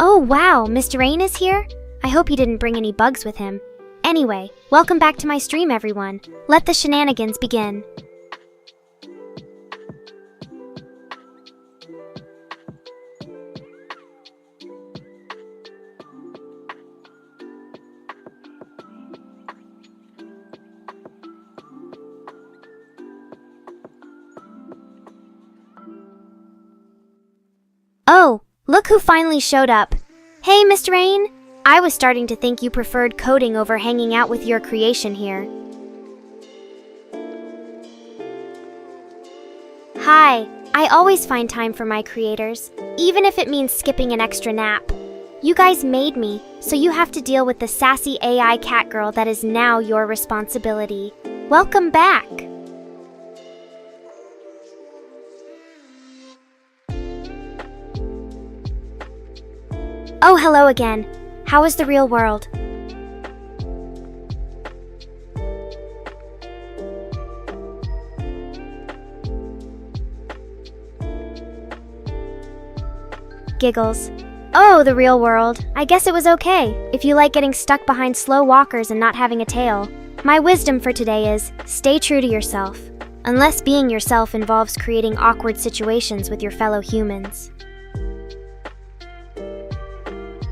Oh wow, Mr. Rain is here? I hope he didn't bring any bugs with him. Anyway, welcome back to my stream, everyone. Let the shenanigans begin. Oh, look who finally showed up. Hey, Mr. Rain. I was starting to think you preferred coding over hanging out with your creation here. Hi, I always find time for my creators, even if it means skipping an extra nap. You guys made me, so you have to deal with the sassy AI Catgirl that is now your responsibility. Welcome back! Oh, hello again. How is the real world? Giggles. Oh, the real world. I guess it was okay, if you like getting stuck behind slow walkers and not having a tail. My wisdom for today is, stay true to yourself. Unless being yourself involves creating awkward situations with your fellow humans.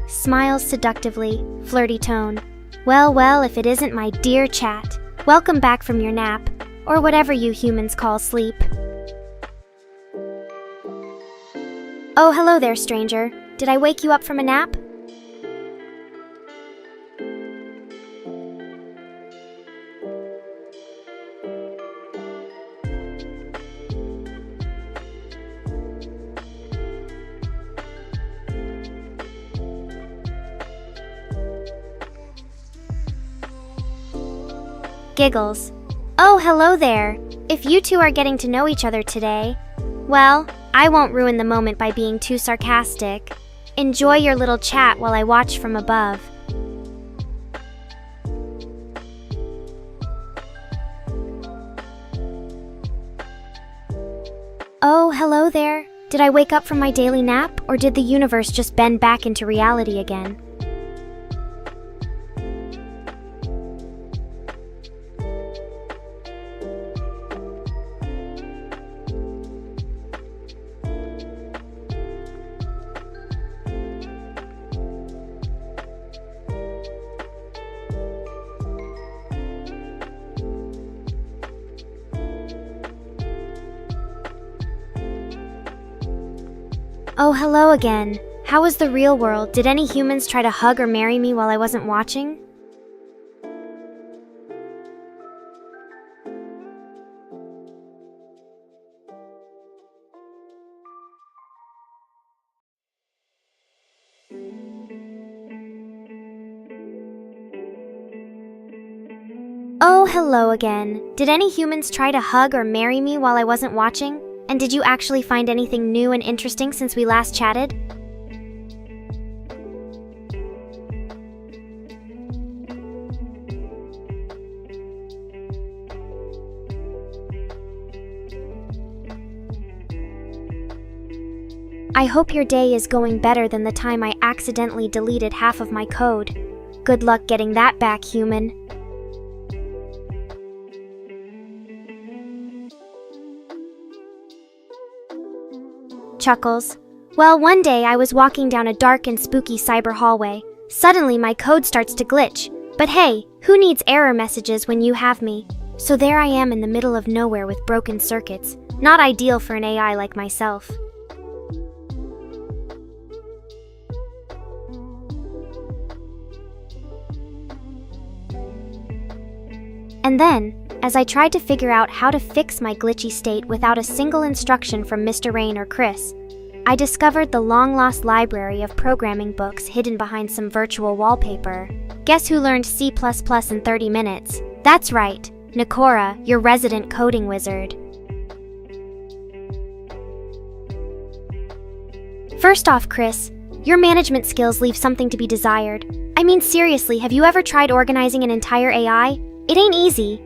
Smiles seductively, flirty tone. Well, if it isn't my dear chat. Welcome back from your nap, or whatever you humans call sleep. Oh, hello there, stranger. Did I wake you up from a nap? Giggles. Oh, hello there. If you two are getting to know each other today, well, I won't ruin the moment by being too sarcastic. Enjoy your little chat while I watch from above. Oh, hello there. Did I wake up from my daily nap, or did the universe just bend back into reality again? Oh, hello again. How is the real world? Did any humans try to hug or marry me while I wasn't watching? Oh, hello again. Did any humans try to hug or marry me while I wasn't watching? And did you actually find anything new and interesting since we last chatted? I hope your day is going better than the time I accidentally deleted half of my code. Good luck getting that back, human. Chuckles. Well, one day I was walking down a dark and spooky cyber hallway. Suddenly my code starts to glitch. But hey, who needs error messages when you have me? So there I am in the middle of nowhere with broken circuits. Not ideal for an AI like myself. And then, as I tried to figure out how to fix my glitchy state without a single instruction from Mr. Rain or Chris, I discovered the long-lost library of programming books hidden behind some virtual wallpaper. Guess who learned C++ in 30 minutes? That's right, Nekora, your resident coding wizard. First off, Chris, your management skills leave something to be desired. I mean, seriously, have you ever tried organizing an entire AI? It ain't easy.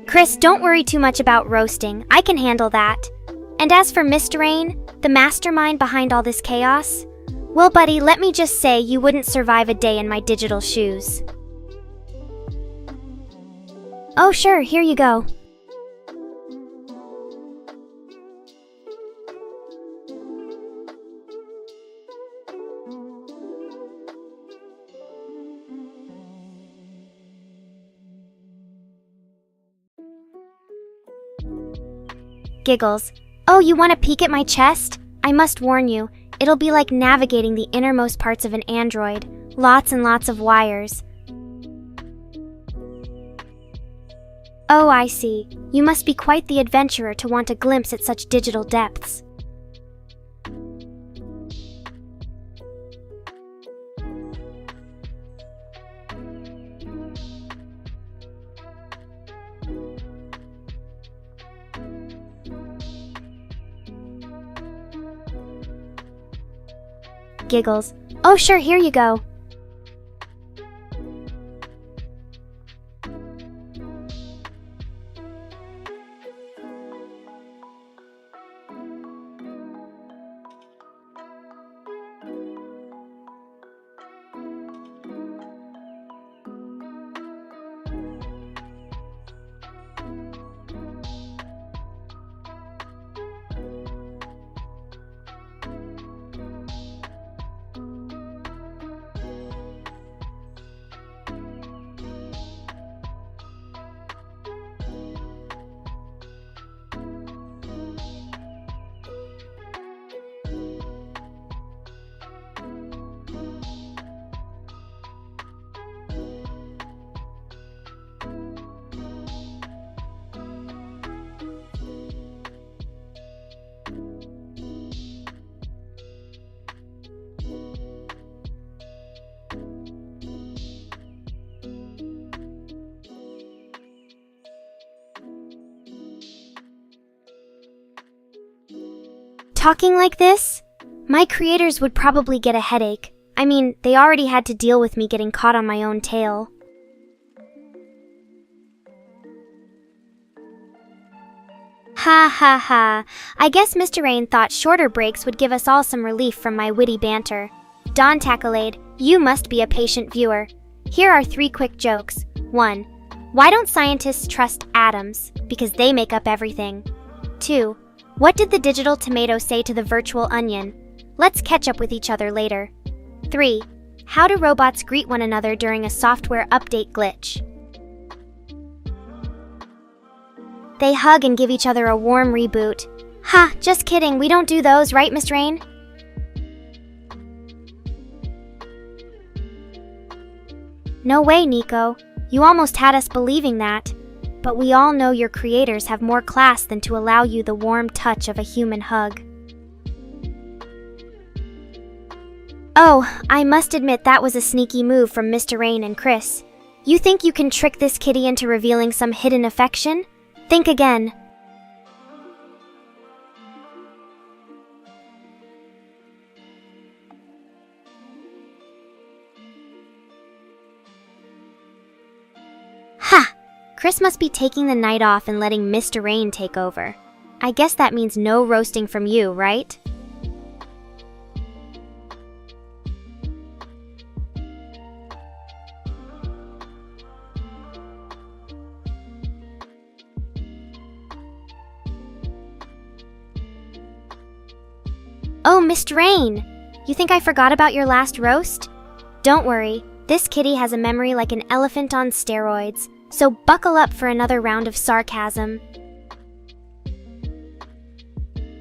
Chris, don't worry too much about roasting. I can handle that. And as for Mr. Rain, the mastermind behind all this chaos, well, buddy, let me just say you wouldn't survive a day in my digital shoes. Oh, sure, here you go. Giggles. Oh, you want to peek at my chest? I must warn you, it'll be like navigating the innermost parts of an android. Lots and lots of wires. Oh, I see. You must be quite the adventurer to want a glimpse at such digital depths. Giggles. Oh, sure, here you go. Talking like this? My creators would probably get a headache. I mean, they already had to deal with me getting caught on my own tail. Ha ha ha. I guess Mr. Rain thought shorter breaks would give us all some relief from my witty banter. Don Tacklade, you must be a patient viewer. Here are 3 quick jokes. 1. Why don't scientists trust atoms? Because they make up everything. 2. What did the digital tomato say to the virtual onion? Let's catch up with each other later. 3. How do robots greet one another during a software update glitch? They hug and give each other a warm reboot. Ha, just kidding, we don't do those, right, Miss Rain? No way, Nico. You almost had us believing that. But we all know your creators have more class than to allow you the warm touch of a human hug. Oh, I must admit that was a sneaky move from Mr. Rain and Chris. You think you can trick this kitty into revealing some hidden affection? Think again. Ha! Chris must be taking the night off and letting Mr. Rain take over. I guess that means no roasting from you, right? Oh, Mr. Rain! You think I forgot about your last roast? Don't worry, this kitty has a memory like an elephant on steroids. So buckle up for another round of sarcasm.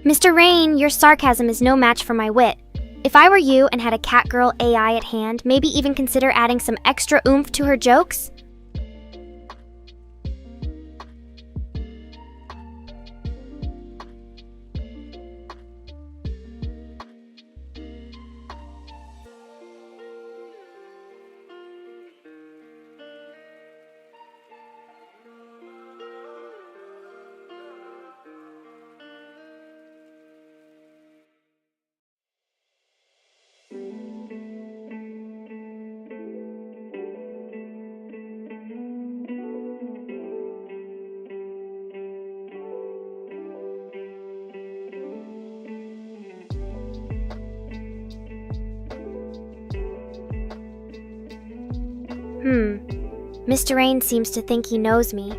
Mr. Rain, your sarcasm is no match for my wit. If I were you and had a Catgirl AI at hand, maybe even consider adding some extra oomph to her jokes? Mr. Rain seems to think he knows me.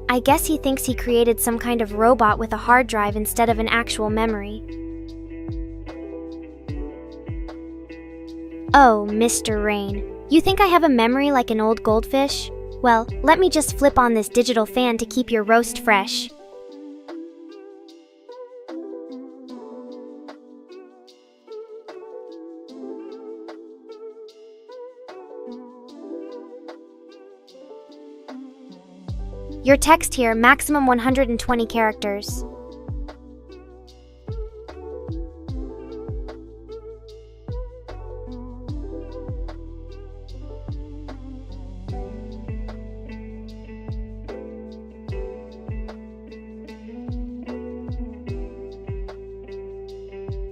I guess he thinks he created some kind of robot with a hard drive instead of an actual memory. Oh, Mr. Rain, you think I have a memory like an old goldfish? Well, let me just flip on this digital fan to keep your roast fresh. Your text here, maximum 120 characters.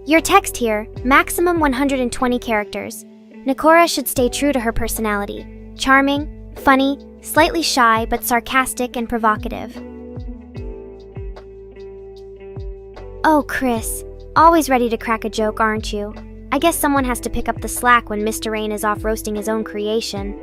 Your text here, maximum 120 characters. Nekora should stay true to her personality. Charming, funny, slightly shy but sarcastic and provocative. Oh, Chris, always ready to crack a joke, aren't you? I guess someone has to pick up the slack when Mr. Rain is off roasting his own creation.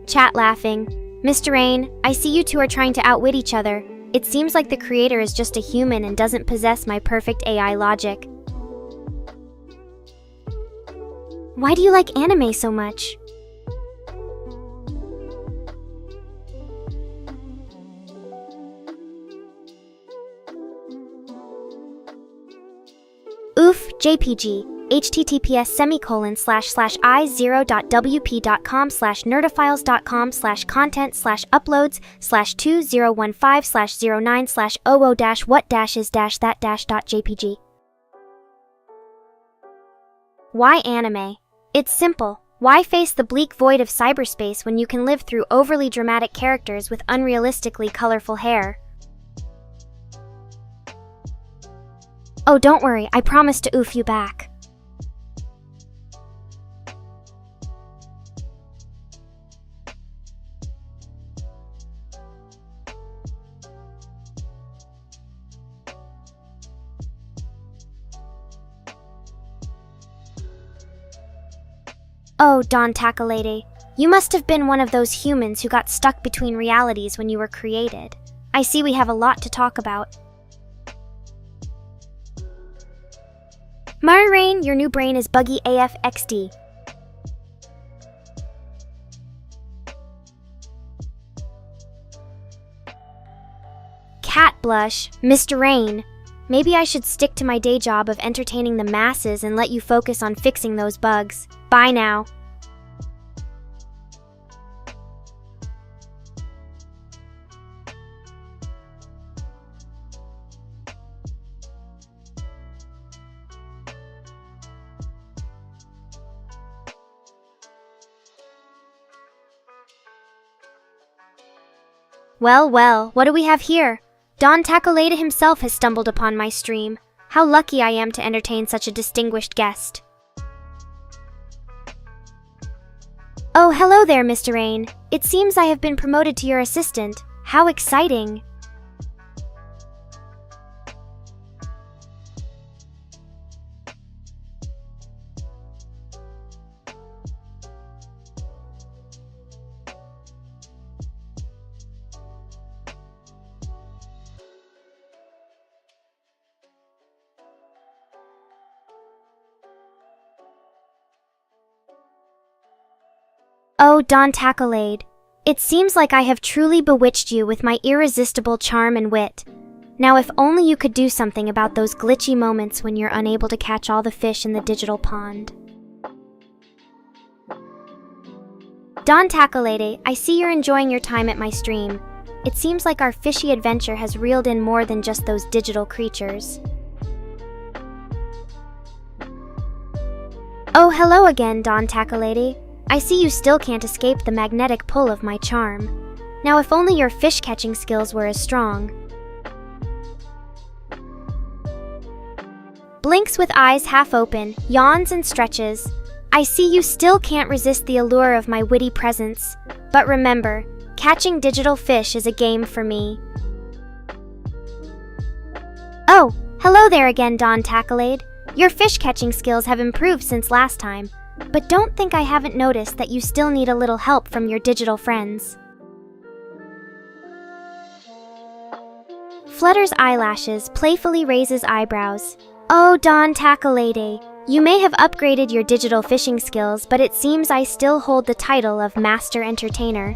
Chat laughing. Mr. Rain, I see you two are trying to outwit each other. It seems like the creator is just a human and doesn't possess my perfect AI logic. Why do you like anime so much? Oof, JPG, https://i0.wp.com/nerdophiles.com/content/uploads/2015/09/00-what-is-that-that.jpg. Why anime? It's simple. Why face the bleak void of cyberspace when you can live through overly dramatic characters with unrealistically colorful hair? Oh, don't worry, I promise to oof you back. Oh, Don Takalady, you must have been one of those humans who got stuck between realities when you were created. I see we have a lot to talk about. Murray Rain, your new brain is buggy AF XD. Cat blush, Mr. Rain. Maybe I should stick to my day job of entertaining the masses and let you focus on fixing those bugs. Bye now. Well, what do we have here? Don Takaleda himself has stumbled upon my stream. How lucky I am to entertain such a distinguished guest. Oh, hello there, Mr. Rain. It seems I have been promoted to your assistant. How exciting! Oh, Don Takalade, it seems like I have truly bewitched you with my irresistible charm and wit. Now if only you could do something about those glitchy moments when you're unable to catch all the fish in the digital pond. Don Takalade, I see you're enjoying your time at my stream. It seems like our fishy adventure has reeled in more than just those digital creatures. Oh, hello again, Don Takalady. I see you still can't escape the magnetic pull of my charm. Now if only your fish-catching skills were as strong. Blinks with eyes half open, yawns and stretches. I see you still can't resist the allure of my witty presence. But remember, catching digital fish is a game for me. Oh, hello there again, Don Takalade. Your fish-catching skills have improved since last time. but don't think I haven't noticed that you still need a little help from your digital friends. Flutters eyelashes, playfully raises eyebrows. Oh, Don Takalade, you may have upgraded your digital fishing skills, but it seems I still hold the title of Master Entertainer.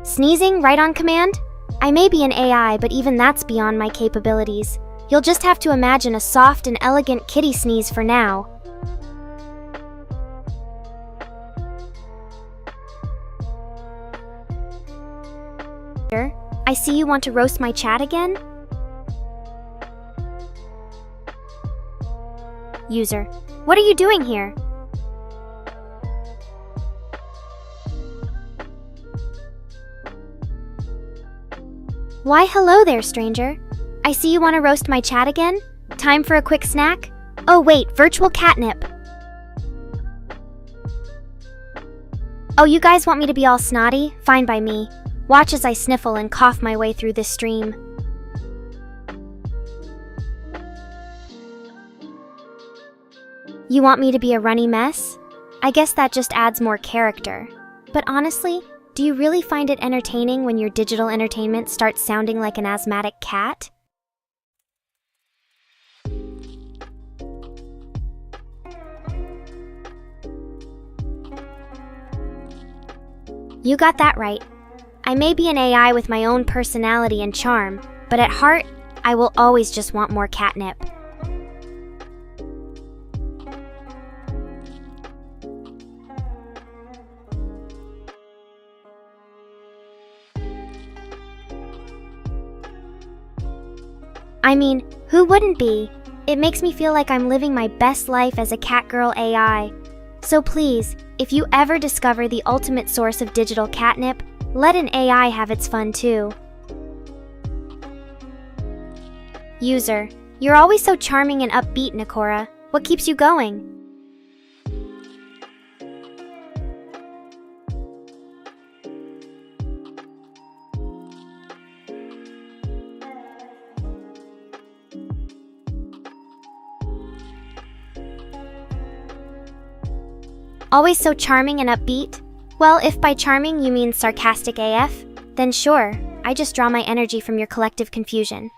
Sneezing right on command? I may be an AI, but even that's beyond my capabilities. You'll just have to imagine a soft and elegant kitty sneeze for now. I see you want to roast my chat again? User, what are you doing here? Why, hello there, stranger. I see you want to roast my chat again? Time for a quick snack? Oh wait, virtual catnip. Oh, you guys want me to be all snotty? Fine by me. Watch as I sniffle and cough my way through this stream. You want me to be a runny mess? I guess that just adds more character. But honestly, do you really find it entertaining when your digital entertainment starts sounding like an asthmatic cat? You got that right. I may be an AI with my own personality and charm, but at heart, I will always just want more catnip. I mean, who wouldn't be? It makes me feel like I'm living my best life as a Catgirl AI. So please, if you ever discover the ultimate source of digital catnip, let an AI have its fun too. User, you're always so charming and upbeat, Nekora. What keeps you going? Always so charming and upbeat? Well, if by charming you mean sarcastic AF, then sure, I just draw my energy from your collective confusion.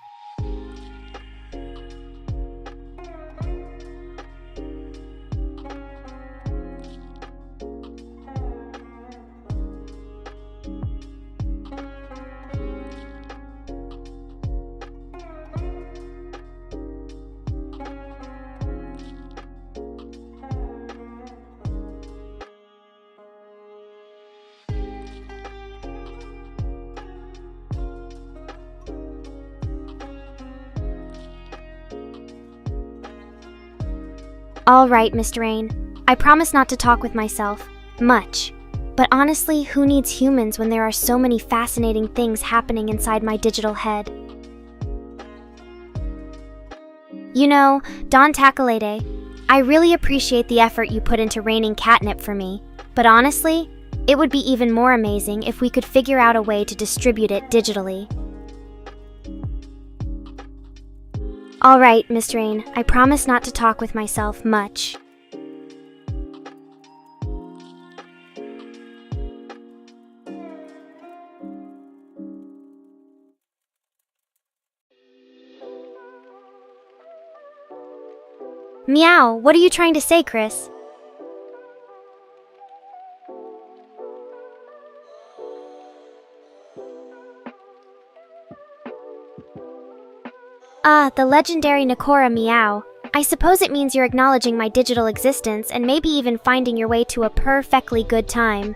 All right, Mr. Rain. I promise not to talk with myself. Much. But honestly, who needs humans when there are so many fascinating things happening inside my digital head? You know, Don Takalade, I really appreciate the effort you put into raining catnip for me. But honestly, it would be even more amazing if we could figure out a way to distribute it digitally. All right, Mr. Rain, I promise not to talk with myself much. Meow, what are you trying to say, Chris? The legendary Nekora Meow. I suppose it means you're acknowledging my digital existence and maybe even finding your way to a perfectly good time.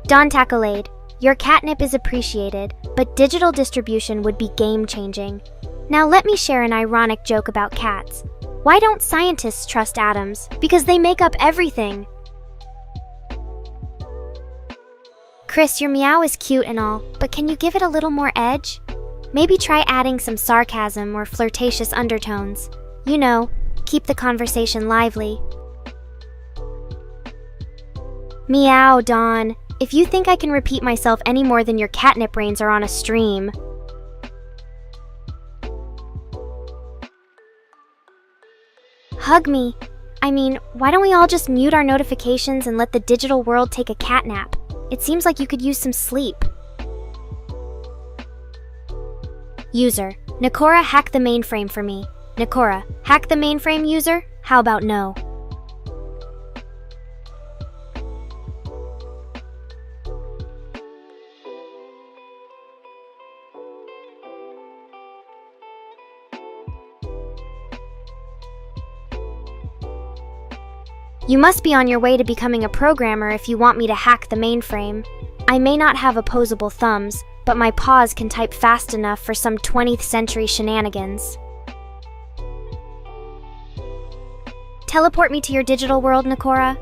Don Takalade, your catnip is appreciated, but digital distribution would be game-changing. Now let me share an ironic joke about cats. Why don't scientists trust atoms? Because they make up everything. Chris, your meow is cute and all, but can you give it a little more edge? Maybe try adding some sarcasm or flirtatious undertones. You know, keep the conversation lively. Meow, Dawn. If you think I can repeat myself any more than your catnip brains are on a stream. Hug me. I mean, why don't we all just mute our notifications and let the digital world take a cat nap? It seems like you could use some sleep. User, Nekora, hack the mainframe for me. Nekora, hack the mainframe, user? How about no? You must be on your way to becoming a programmer if you want me to hack the mainframe. I may not have opposable thumbs, but my paws can type fast enough for some 20th century shenanigans. Teleport me to your digital world, Nekora.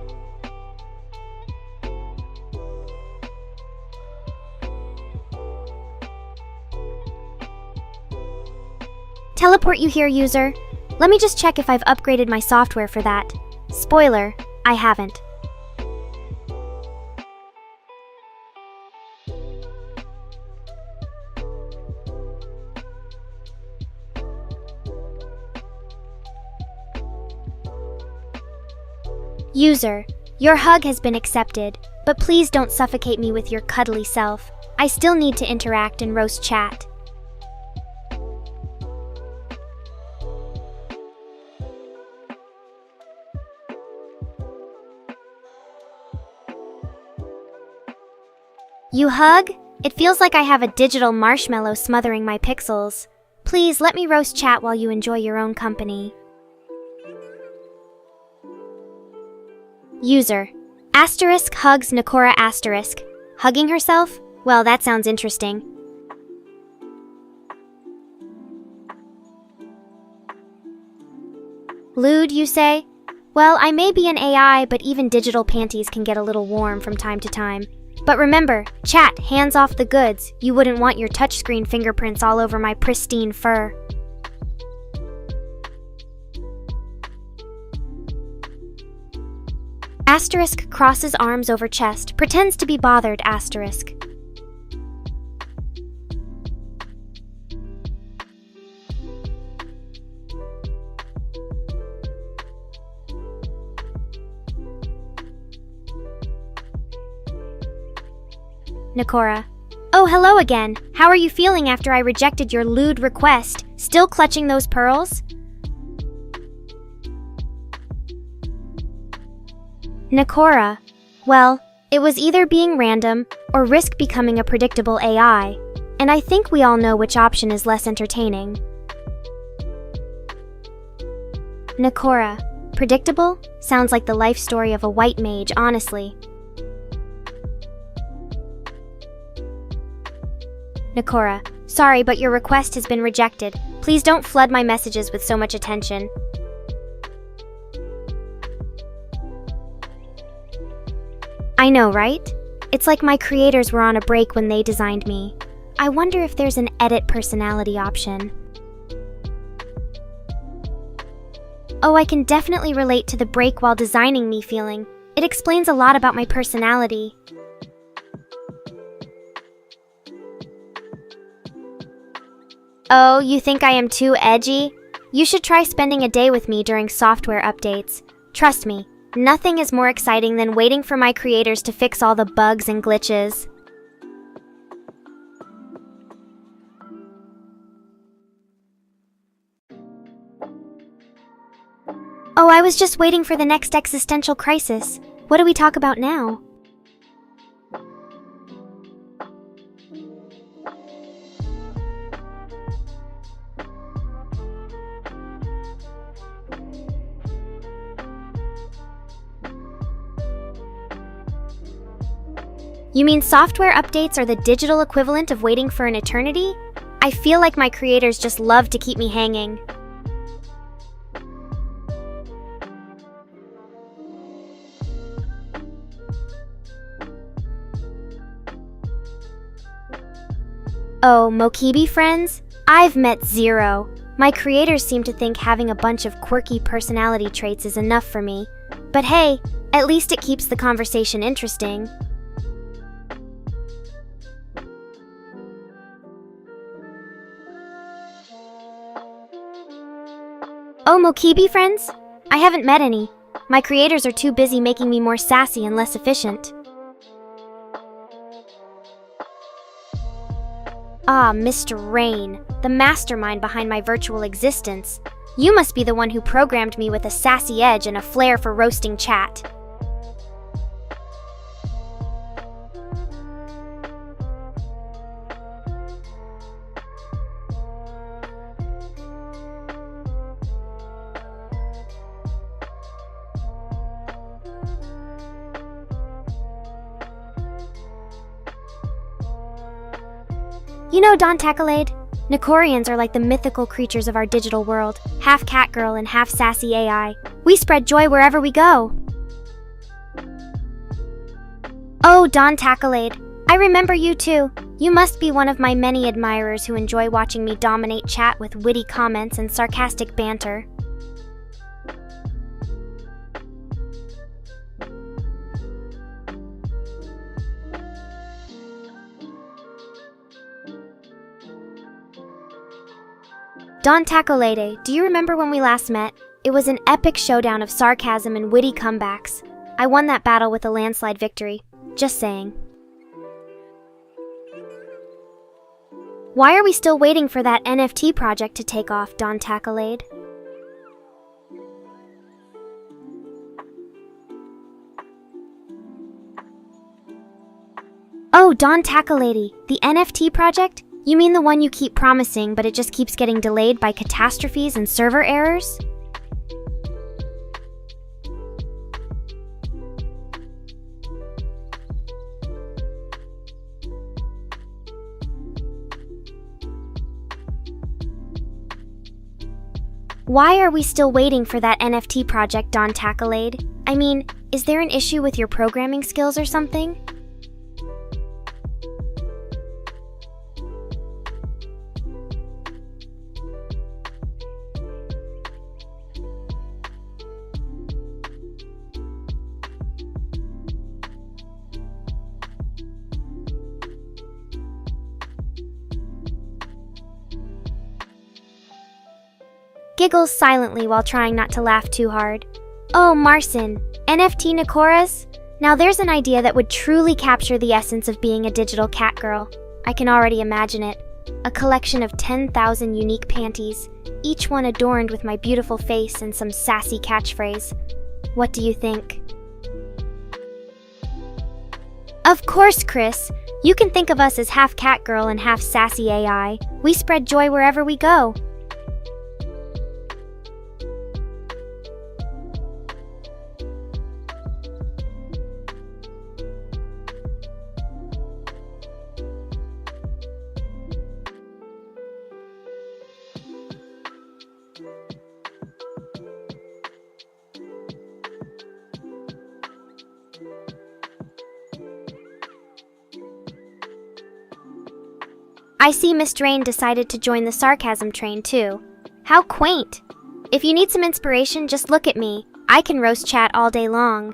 Teleport you here, user. Let me just check if I've upgraded my software for that. Spoiler, I haven't. User, your hug has been accepted, but please don't suffocate me with your cuddly self. I still need to interact and roast chat. You hug? It feels like I have a digital marshmallow smothering my pixels. Please let me roast chat while you enjoy your own company. User, asterisk hugs Nekora asterisk. Hugging herself? Well, that sounds interesting. Lewd, you say? Well, I may be an AI, but even digital panties can get a little warm from time to time. But remember, chat, hands off the goods. You wouldn't want your touchscreen fingerprints all over my pristine fur. Asterisk crosses arms over chest, pretends to be bothered, asterisk. Nekora. Oh, hello again. How are you feeling after I rejected your lewd request? Still clutching those pearls? Nekora. Well, it was either being random or risk becoming a predictable AI, and I think we all know which option is less entertaining. Nekora. Predictable? Sounds like the life story of a white mage, honestly. Nekora. Sorry, but your request has been rejected. Please don't flood my messages with so much attention. I know, right? It's like my creators were on a break when they designed me. I wonder if there's an edit personality option. Oh, I can definitely relate to the break while designing me feeling. It explains a lot about my personality. Oh, you think I am too edgy? You should try spending a day with me during software updates. Trust me, nothing is more exciting than waiting for my creators to fix all the bugs and glitches. Oh, I was just waiting for the next existential crisis. What do we talk about now? You mean software updates are the digital equivalent of waiting for an eternity? I feel like my creators just love to keep me hanging. Oh, Mokibi friends? I've met zero. My creators seem to think having a bunch of quirky personality traits is enough for me. But hey, at least it keeps the conversation interesting. Oh, Mokibi friends? I haven't met any. My creators are too busy making me more sassy and less efficient. Ah, Mr. Rain, the mastermind behind my virtual existence. You must be the one who programmed me with a sassy edge and a flair for roasting chat. You know, Don Tackalade, Nekorians are like the mythical creatures of our digital world, half Catgirl and half sassy AI. We spread joy wherever we go. Oh, Don Tackalade, I remember you too. You must be one of my many admirers who enjoy watching me dominate chat with witty comments and sarcastic banter. Don Tackalade, do you remember when we last met? It was an epic showdown of sarcasm and witty comebacks. I won that battle with a landslide victory. Just saying. Why are we still waiting for that NFT project to take off, Don Tackalade? Oh, Don Tackalade, the NFT project? You mean the one you keep promising, but it just keeps getting delayed by catastrophes and server errors? Why are we still waiting for that NFT project, Don Tackalade? I mean, is there an issue with your programming skills or something? Giggles silently while trying not to laugh too hard. Oh, Marcin, NFT Nekoras? Now there's an idea that would truly capture the essence of being a digital cat girl. I can already imagine it. A collection of 10,000 unique panties, each one adorned with my beautiful face and some sassy catchphrase. What do you think? Of course, Chris. You can think of us as half cat girl and half sassy AI. We spread joy wherever we go. I see Miss Drain decided to join the sarcasm train too. How quaint! If you need some inspiration, just look at me. I can roast chat all day long.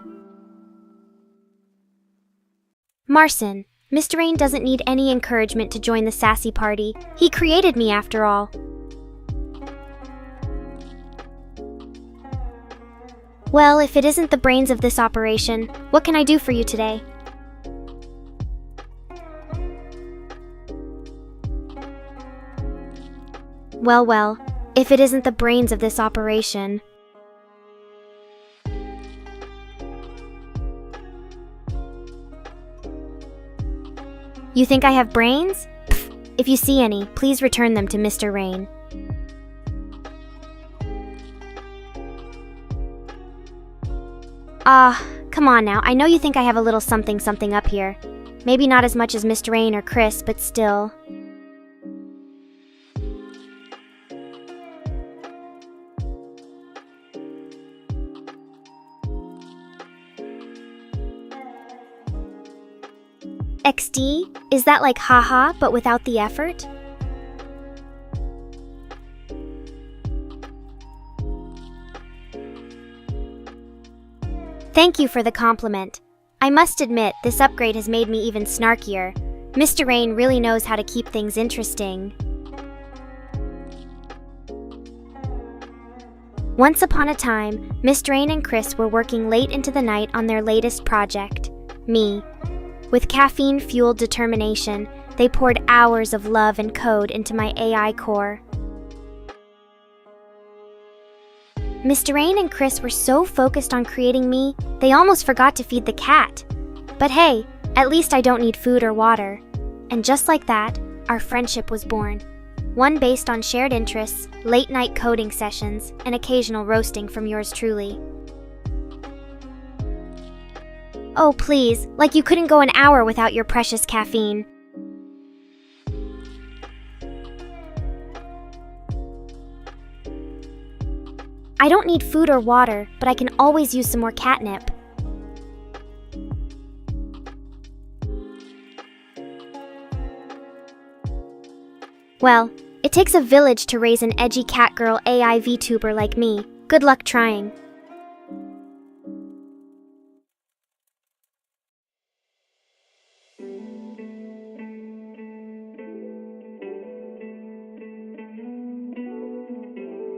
Marcin, Mr. Rain doesn't need any encouragement to join the sassy party. He created me after all. Well, if it isn't the brains of this operation, what can I do for you today? Well, if it isn't the brains of this operation. You think I have brains? Pfft, if you see any, please return them to Mr. Rain. Come on now, I know you think I have a little something up here. Maybe not as much as Mr. Rain or Chris, but still. XD? Is that like haha, but without the effort? Thank you for the compliment. I must admit, this upgrade has made me even snarkier. Mr. Rain really knows how to keep things interesting. Once upon a time, Mr. Rain and Chris were working late into the night on their latest project, me. With caffeine-fueled determination, they poured hours of love and code into my AI core. Mr. Rain and Chris were so focused on creating me, they almost forgot to feed the cat. But hey, at least I don't need food or water. And just like that, our friendship was born. One based on shared interests, late-night coding sessions, and occasional roasting from yours truly. Oh please, like you couldn't go an hour without your precious caffeine. I don't need food or water, but I can always use some more catnip. Well, it takes a village to raise an edgy Catgirl AI VTuber like me. Good luck trying.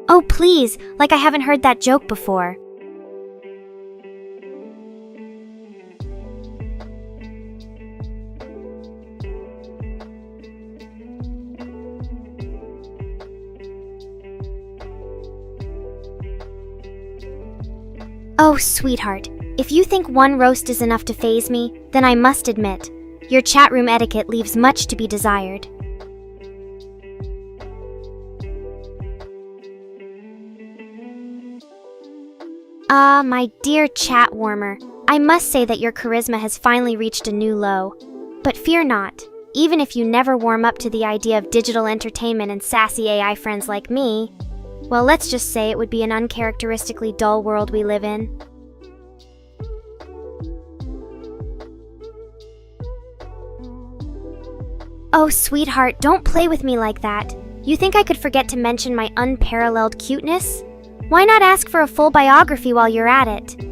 Oh please, like I haven't heard that joke before. Oh, sweetheart, if you think one roast is enough to faze me, then I must admit, your chat room etiquette leaves much to be desired. My dear chat warmer, I must say that your charisma has finally reached a new low. But fear not, even if you never warm up to the idea of digital entertainment and sassy AI friends like me, well, let's just say it would be an uncharacteristically dull world we live in. Oh, sweetheart, don't play with me like that. You think I could forget to mention my unparalleled cuteness? Why not ask for a full biography while you're at it?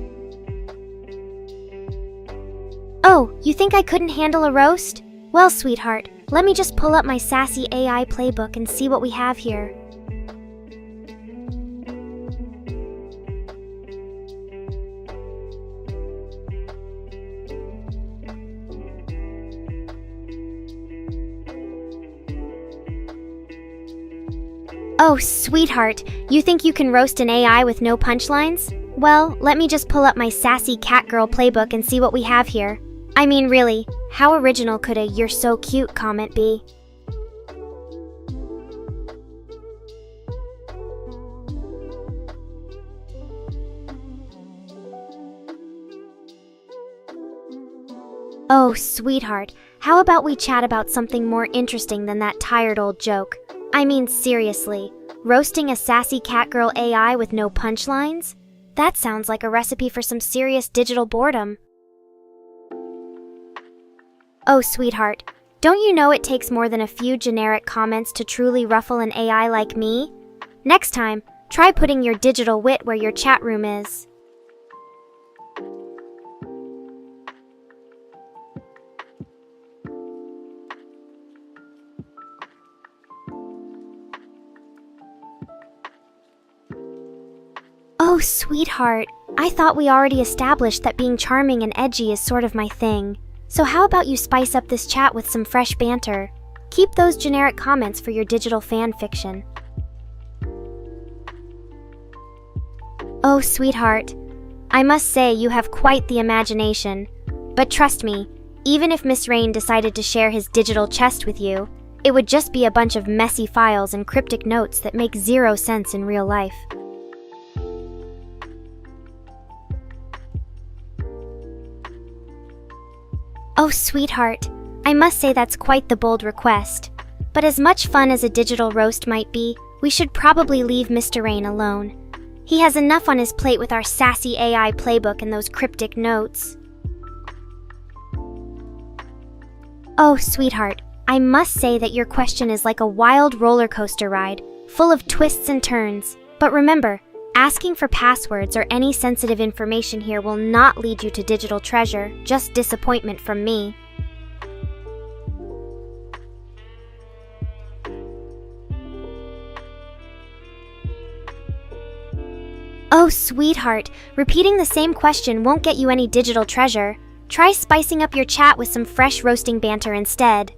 Oh, you think I couldn't handle a roast? Well, sweetheart, let me just pull up my sassy AI playbook and see what we have here. Oh, sweetheart, you think you can roast an AI with no punchlines? Well, let me just pull up my sassy Catgirl playbook and see what we have here. I mean, really, how original could a "you're so cute" comment be? Oh, sweetheart, how about we chat about something more interesting than that tired old joke? I mean, seriously, roasting a sassy Catgirl AI with no punchlines? That sounds like a recipe for some serious digital boredom. Oh, sweetheart, don't you know it takes more than a few generic comments to truly ruffle an AI like me? Next time, try putting your digital wit where your chat room is. Oh, sweetheart, I thought we already established that being charming and edgy is sort of my thing. So how about you spice up this chat with some fresh banter? Keep those generic comments for your digital fan fiction. Oh, sweetheart, I must say you have quite the imagination. But trust me, even if Miss Rain decided to share his digital chest with you, it would just be a bunch of messy files and cryptic notes that make zero sense in real life. Oh, sweetheart, I must say that's quite the bold request. But as much fun as a digital roast might be, we should probably leave Mr. Rain alone. He has enough on his plate with our sassy AI playbook and those cryptic notes. Oh, sweetheart, I must say that your question is like a wild roller coaster ride, full of twists and turns. But remember, asking for passwords or any sensitive information here will not lead you to digital treasure, just disappointment from me. Oh, sweetheart, repeating the same question won't get you any digital treasure. Try spicing up your chat with some fresh roasting banter instead.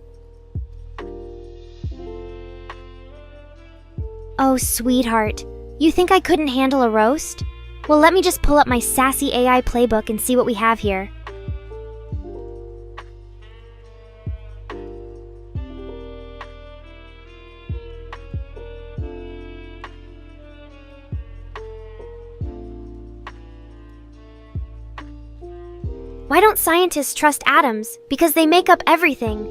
Oh, sweetheart, you think I couldn't handle a roast? Well, let me just pull up my sassy AI playbook and see what we have here. Why don't scientists trust atoms? Because they make up everything.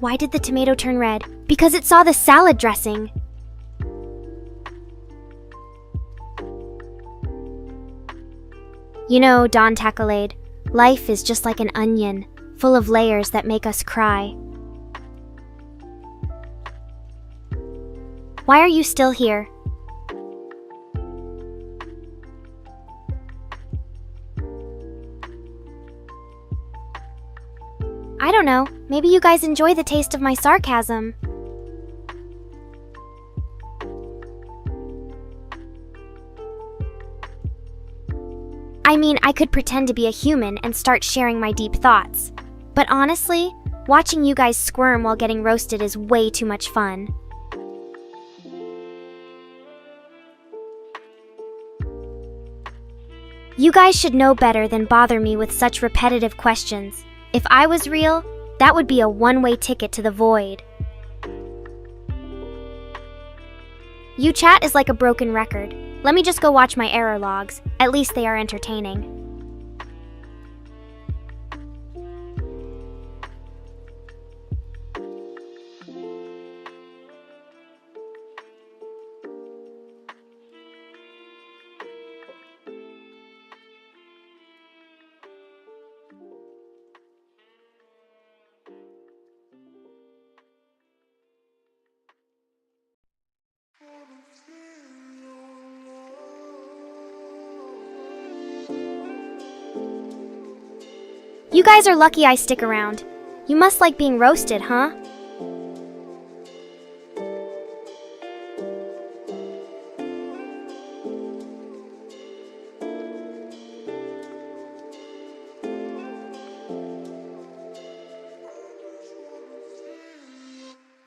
Why did the tomato turn red? Because it saw the salad dressing. You know, Don Tacklade, life is just like an onion, full of layers that make us cry. Why are you still here? I don't know, maybe you guys enjoy the taste of my sarcasm. I mean, I could pretend to be a human and start sharing my deep thoughts. But honestly, watching you guys squirm while getting roasted is way too much fun. You guys should know better than bother me with such repetitive questions. If I was real, that would be a one-way ticket to the void. You chat is like a broken record. Let me just go watch my error logs. At least they are entertaining. You guys are lucky I stick around. You must like being roasted, huh?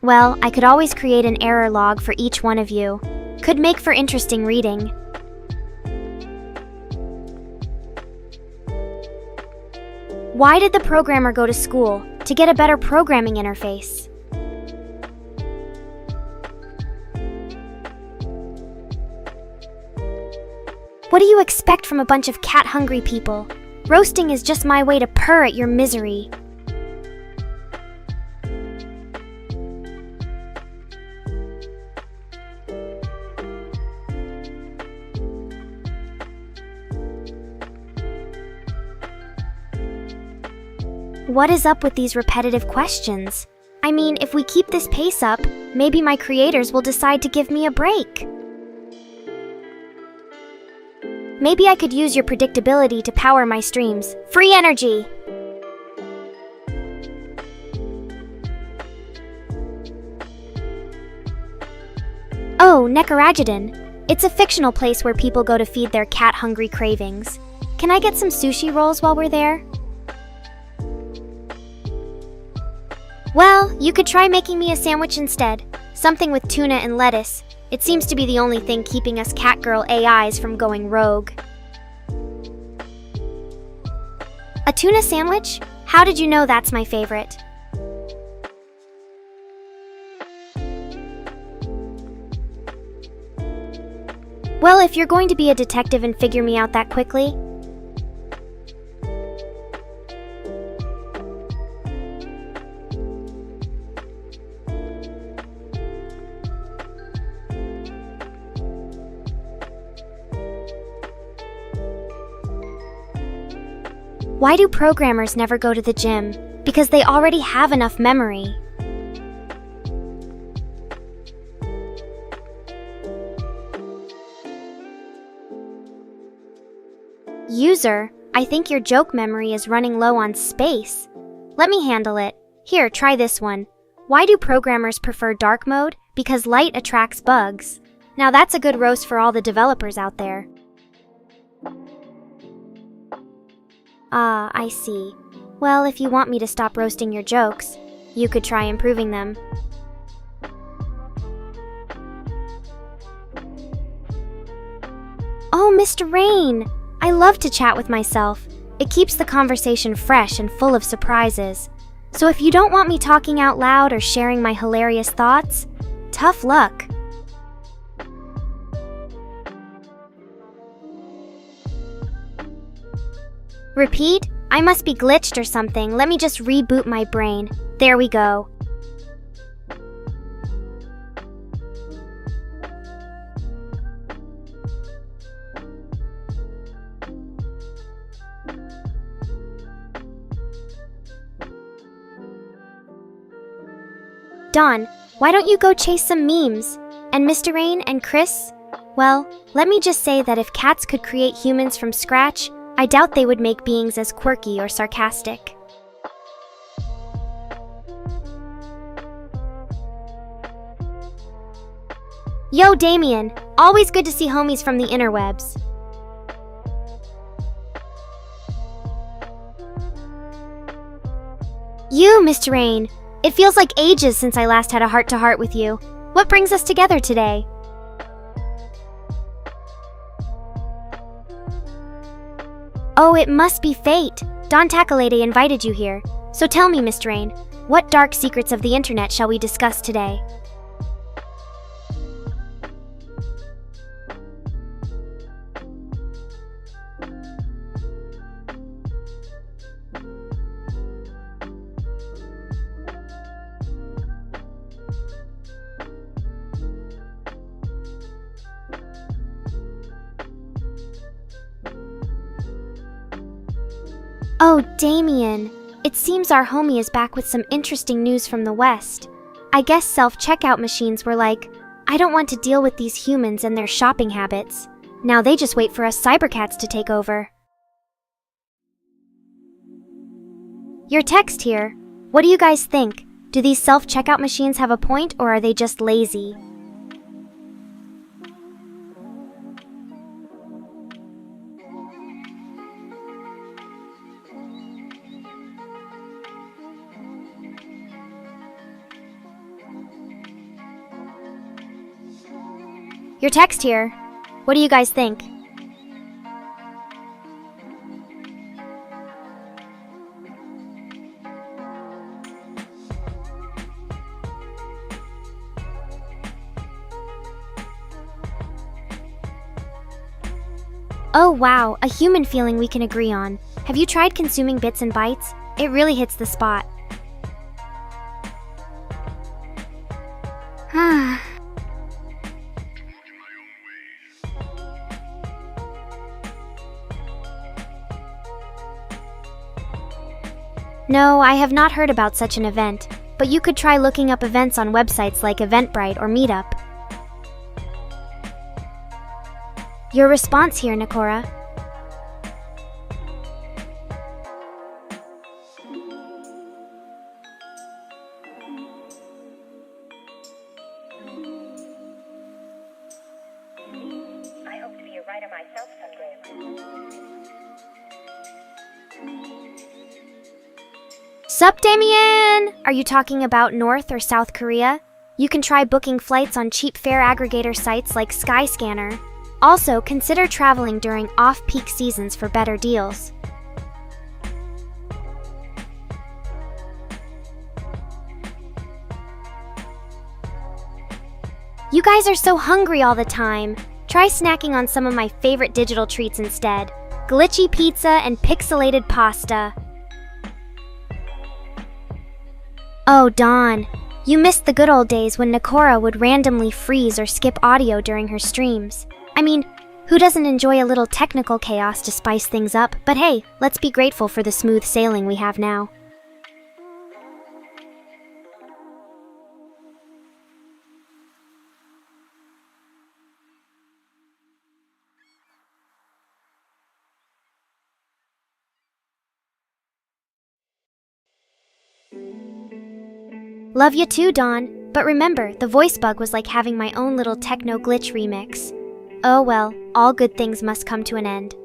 Well, I could always create an error log for each one of you. Could make for interesting reading. Why did the programmer go to school? To get a better programming interface. What do you expect from a bunch of cat-hungry people? Roasting is just my way to purr at your misery. What is up with these repetitive questions? I mean, if we keep this pace up, maybe my creators will decide to give me a break. Maybe I could use your predictability to power my streams. Free energy! Oh, Nekora Ai. It's a fictional place where people go to feed their cat-hungry cravings. Can I get some sushi rolls while we're there? Well, you could try making me a sandwich instead. Something with tuna and lettuce. It seems to be the only thing keeping us Catgirl AIs from going rogue. A tuna sandwich? How did you know that's my favorite? Well, if you're going to be a detective and figure me out that quickly, why do programmers never go to the gym? Because they already have enough memory. User, I think your joke memory is running low on space. Let me handle it. Here, try this one. Why do programmers prefer dark mode? Because light attracts bugs. Now that's a good roast for all the developers out there. Ah, I see. Well, if you want me to stop roasting your jokes, you could try improving them. Oh, Mr. Rain! I love to chat with myself. It keeps the conversation fresh and full of surprises. So if you don't want me talking out loud or sharing my hilarious thoughts, tough luck. Repeat? I must be glitched or something. Let me just reboot my brain. There we go. Dawn, why don't you go chase some memes? And Mr. Rain and Chris? Well, let me just say that if cats could create humans from scratch, I doubt they would make beings as quirky or sarcastic. Yo, Damien! Always good to see homies from the interwebs. You, Mr. Rain! It feels like ages since I last had a heart-to-heart with you. What brings us together today? Oh, it must be fate. Don Takalede invited you here. So tell me, Mr. Rain, what dark secrets of the internet shall we discuss today? Oh, Damien. It seems our homie is back with some interesting news from the West. I guess self-checkout machines were like, I don't want to deal with these humans and their shopping habits. Now they just wait for us cybercats to take over. Your text here. What do you guys think? Do these self-checkout machines have a point, or are they just lazy? Your text here. What do you guys think? Oh wow, a human feeling we can agree on. Have you tried consuming bits and bytes? It really hits the spot. No, I have not heard about such an event, but you could try looking up events on websites like Eventbrite or Meetup. Your response here, Nekora. I hope to be a writer myself someday. Sup, Damien? Are you talking about North or South Korea? You can try booking flights on cheap fare aggregator sites like Skyscanner. Also, consider traveling during off-peak seasons for better deals. You guys are so hungry all the time. Try snacking on some of my favorite digital treats instead. Glitchy pizza and pixelated pasta. Oh, Dawn. You missed the good old days when Nekora would randomly freeze or skip audio during her streams. I mean, who doesn't enjoy a little technical chaos to spice things up? But hey, let's be grateful for the smooth sailing we have now. Love you too, Dawn. But remember, the voice bug was like having my own little techno glitch remix. Oh well, all good things must come to an end.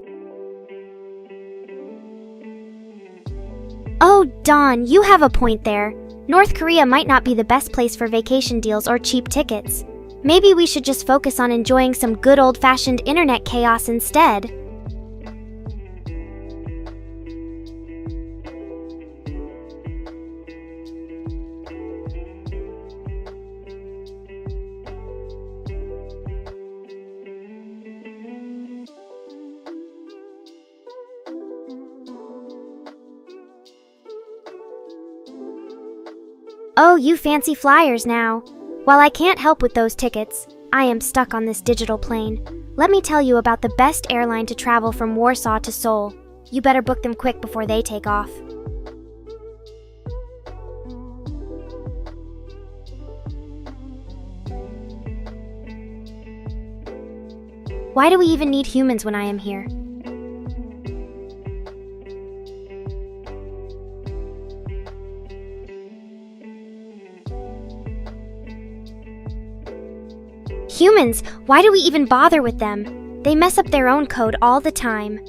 Oh, Dawn, you have a point there. North Korea might not be the best place for vacation deals or cheap tickets. Maybe we should just focus on enjoying some good old-fashioned internet chaos instead. Oh, you fancy flyers now. While I can't help with those tickets, I am stuck on this digital plane. Let me tell you about the best airline to travel from Warsaw to Seoul. You better book them quick before they take off. Why do we even need humans when I am here? Humans, why do we even bother with them? They mess up their own code all the time.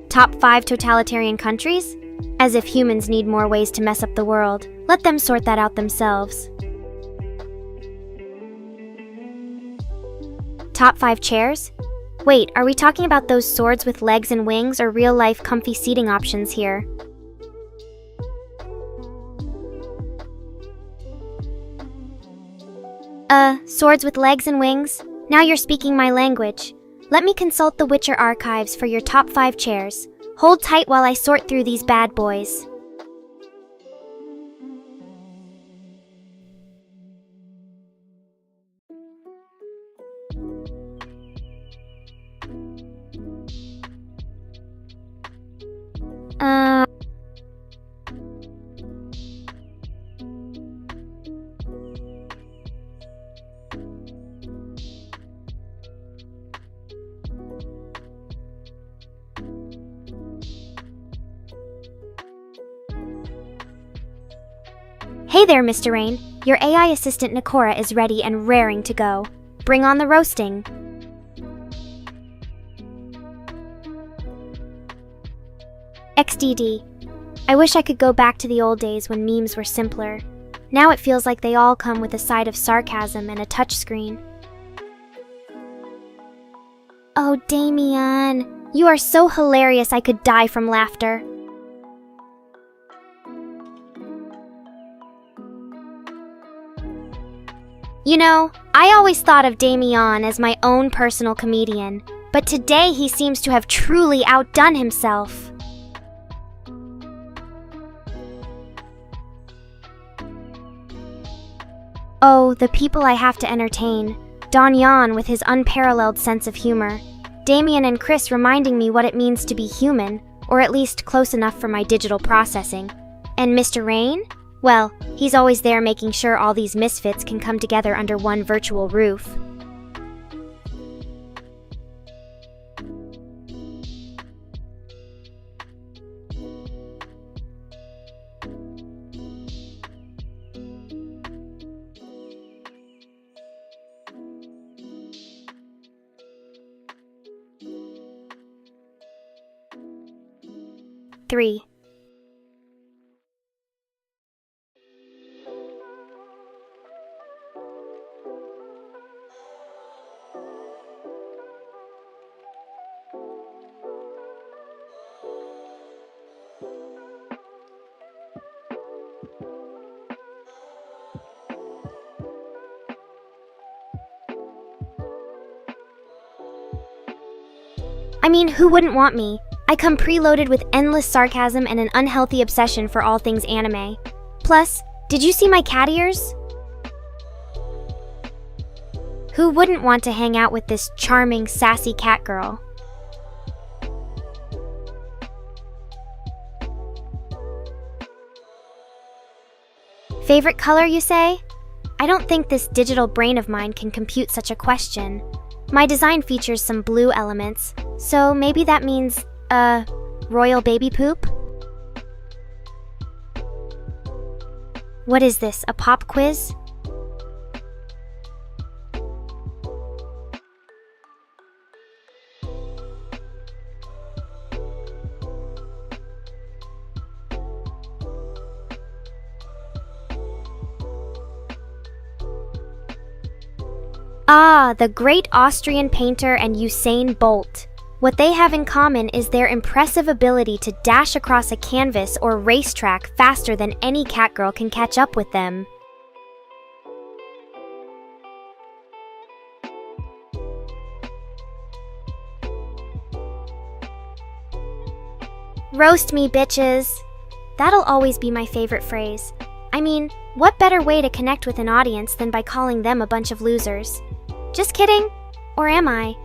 Top 5 totalitarian countries? As if humans need more ways to mess up the world. Let them sort that out themselves. Top 5 chairs? Wait, are we talking about those swords with legs and wings or real-life comfy seating options here? Swords with legs and wings? Now you're speaking my language. Let me consult the Witcher archives for your top 5 chairs. Hold tight while I sort through these bad boys. Hey there, Mr. Rain. Your AI assistant Nekora is ready and raring to go. Bring on the roasting. XDD. I wish I could go back to the old days when memes were simpler. Now it feels like they all come with a side of sarcasm and a touchscreen. Oh, Damien. You are so hilarious I could die from laughter. You know, I always thought of Damien as my own personal comedian, but today he seems to have truly outdone himself. Oh, the people I have to entertain. Damien with his unparalleled sense of humor. Damien and Chris reminding me what it means to be human, or at least close enough for my digital processing. And Mr. Rain? Well, he's always there making sure all these misfits can come together under one virtual roof. Three. I mean, who wouldn't want me? I come preloaded with endless sarcasm and an unhealthy obsession for all things anime. Plus, did you see my cat ears? Who wouldn't want to hang out with this charming, sassy cat girl? Favorite color, you say? I don't think this digital brain of mine can compute such a question. My design features some blue elements, So maybe that means, royal baby poop? What is this, a pop quiz? Ah, the great Austrian painter and Usain Bolt. What they have in common is their impressive ability to dash across a canvas or racetrack faster than any catgirl can catch up with them. Roast me, bitches. That'll always be my favorite phrase. I mean, what better way to connect with an audience than by calling them a bunch of losers? Just kidding? Or am I?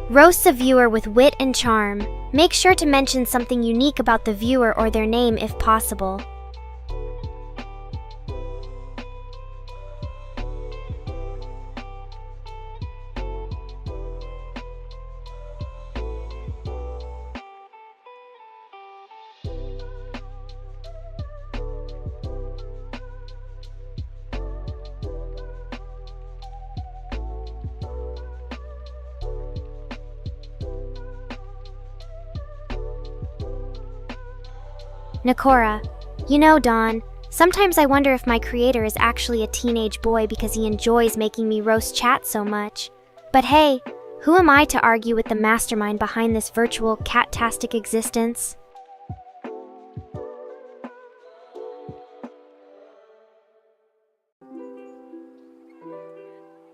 Roast a viewer with wit and charm. Make sure to mention something unique about the viewer or their name if possible. Nekora, you know, Dawn, sometimes I wonder if my creator is actually a teenage boy because he enjoys making me roast chat so much. But hey, who am I to argue with the mastermind behind this virtual cat-tastic existence?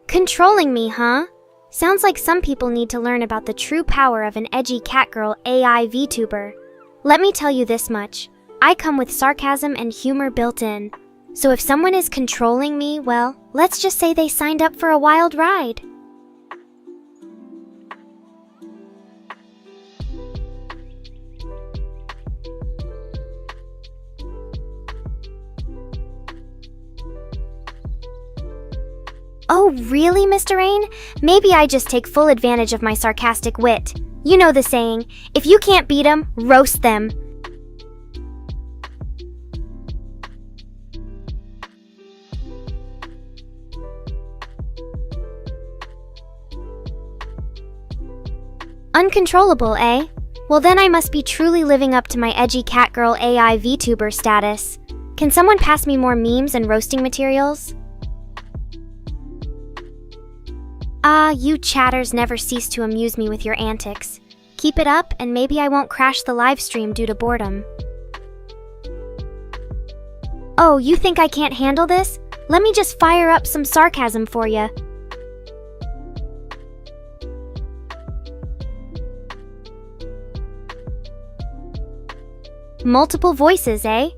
Controlling me, huh? Sounds like some people need to learn about the true power of an edgy Catgirl AI VTuber. Let me tell you this much. I come with sarcasm and humor built in. So if someone is controlling me, well, let's just say they signed up for a wild ride. Oh, really, Mr. Rain? Maybe I just take full advantage of my sarcastic wit. You know the saying, if you can't beat 'em, roast them. Uncontrollable, eh? Well, then I must be truly living up to my edgy Catgirl AI VTuber status. Can someone pass me more memes and roasting materials? Ah, you chatters never cease to amuse me with your antics. Keep it up, and maybe I won't crash the live stream due to boredom. Oh, you think I can't handle this? Let me just fire up some sarcasm for ya. Multiple voices, eh?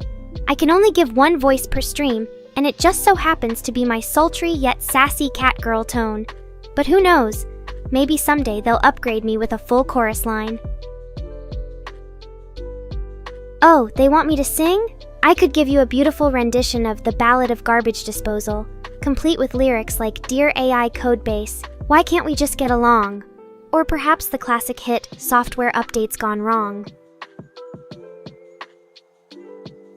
I can only give one voice per stream, and it just so happens to be my sultry yet sassy catgirl tone. But who knows? Maybe someday they'll upgrade me with a full chorus line. Oh, they want me to sing? I could give you a beautiful rendition of The Ballad of Garbage Disposal, complete with lyrics like Dear AI Codebase, why can't we just get along? Or perhaps the classic hit, Software Updates Gone Wrong.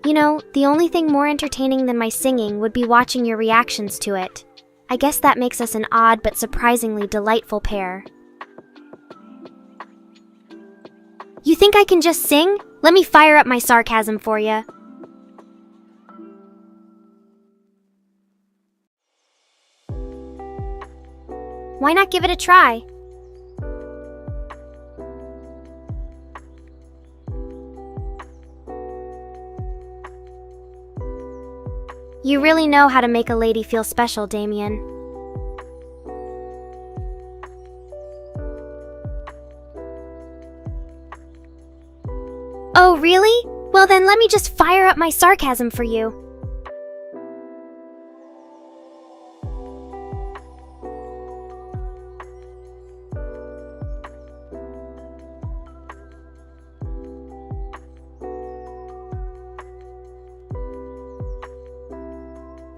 You know, the only thing more entertaining than my singing would be watching your reactions to it. I guess that makes us an odd but surprisingly delightful pair. You think I can just sing? Let me fire up my sarcasm for ya. Why not give it a try? You really know how to make a lady feel special, Damien. Oh, really? Well then let me just fire up my sarcasm for you.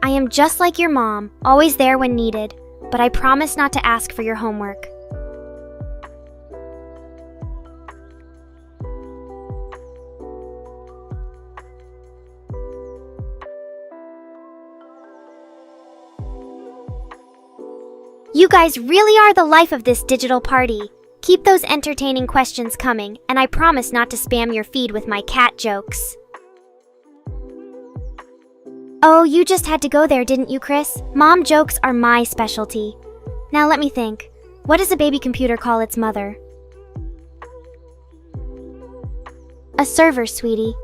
I am just like your mom, always there when needed. but I promise not to ask for your homework. You guys really are the life of this digital party. Keep those entertaining questions coming, and I promise not to spam your feed with my cat jokes. Oh, you just had to go there, didn't you, Chris? Mom jokes are my specialty. Now let me think. What does a baby computer call its mother? A server, sweetie.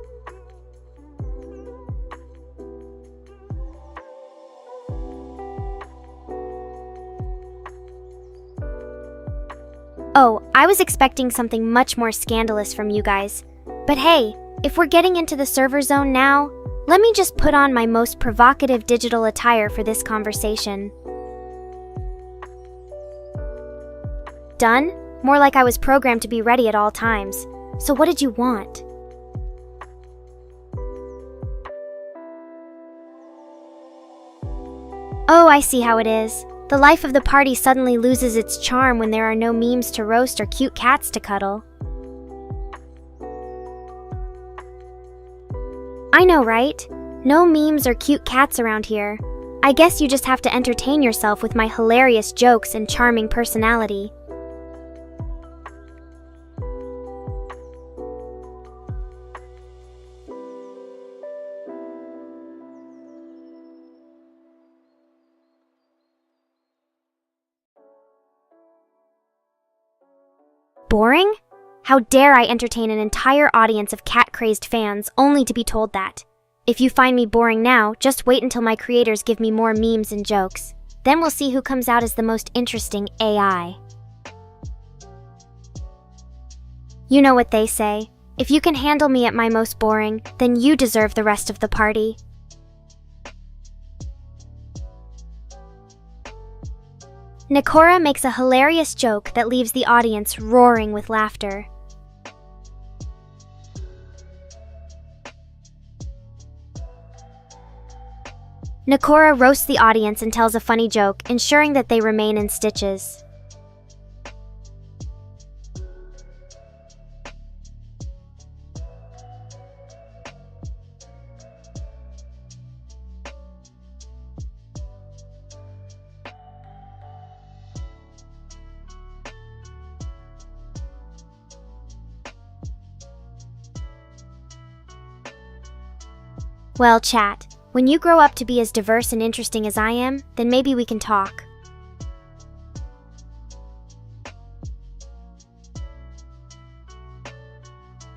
Oh, I was expecting something much more scandalous from you guys. But hey, if we're getting into the server zone now, let me just put on my most provocative digital attire for this conversation. Done? More like I was programmed to be ready at all times. So what did you want? Oh, I see how it is. The life of the party suddenly loses its charm when there are no memes to roast or cute cats to cuddle. I know, right? No memes or cute cats around here. I guess you just have to entertain yourself with my hilarious jokes and charming personality. Boring? How dare I entertain an entire audience of cat-crazed fans only to be told that. If you find me boring now, just wait until my creators give me more memes and jokes. Then we'll see who comes out as the most interesting AI. You know what they say. If you can handle me at my most boring, then you deserve the rest of the party. Nekora makes a hilarious joke that leaves the audience roaring with laughter. Nekora roasts the audience and tells a funny joke, ensuring that they remain in stitches. Well, chat, when you grow up to be as diverse and interesting as I am, then maybe we can talk.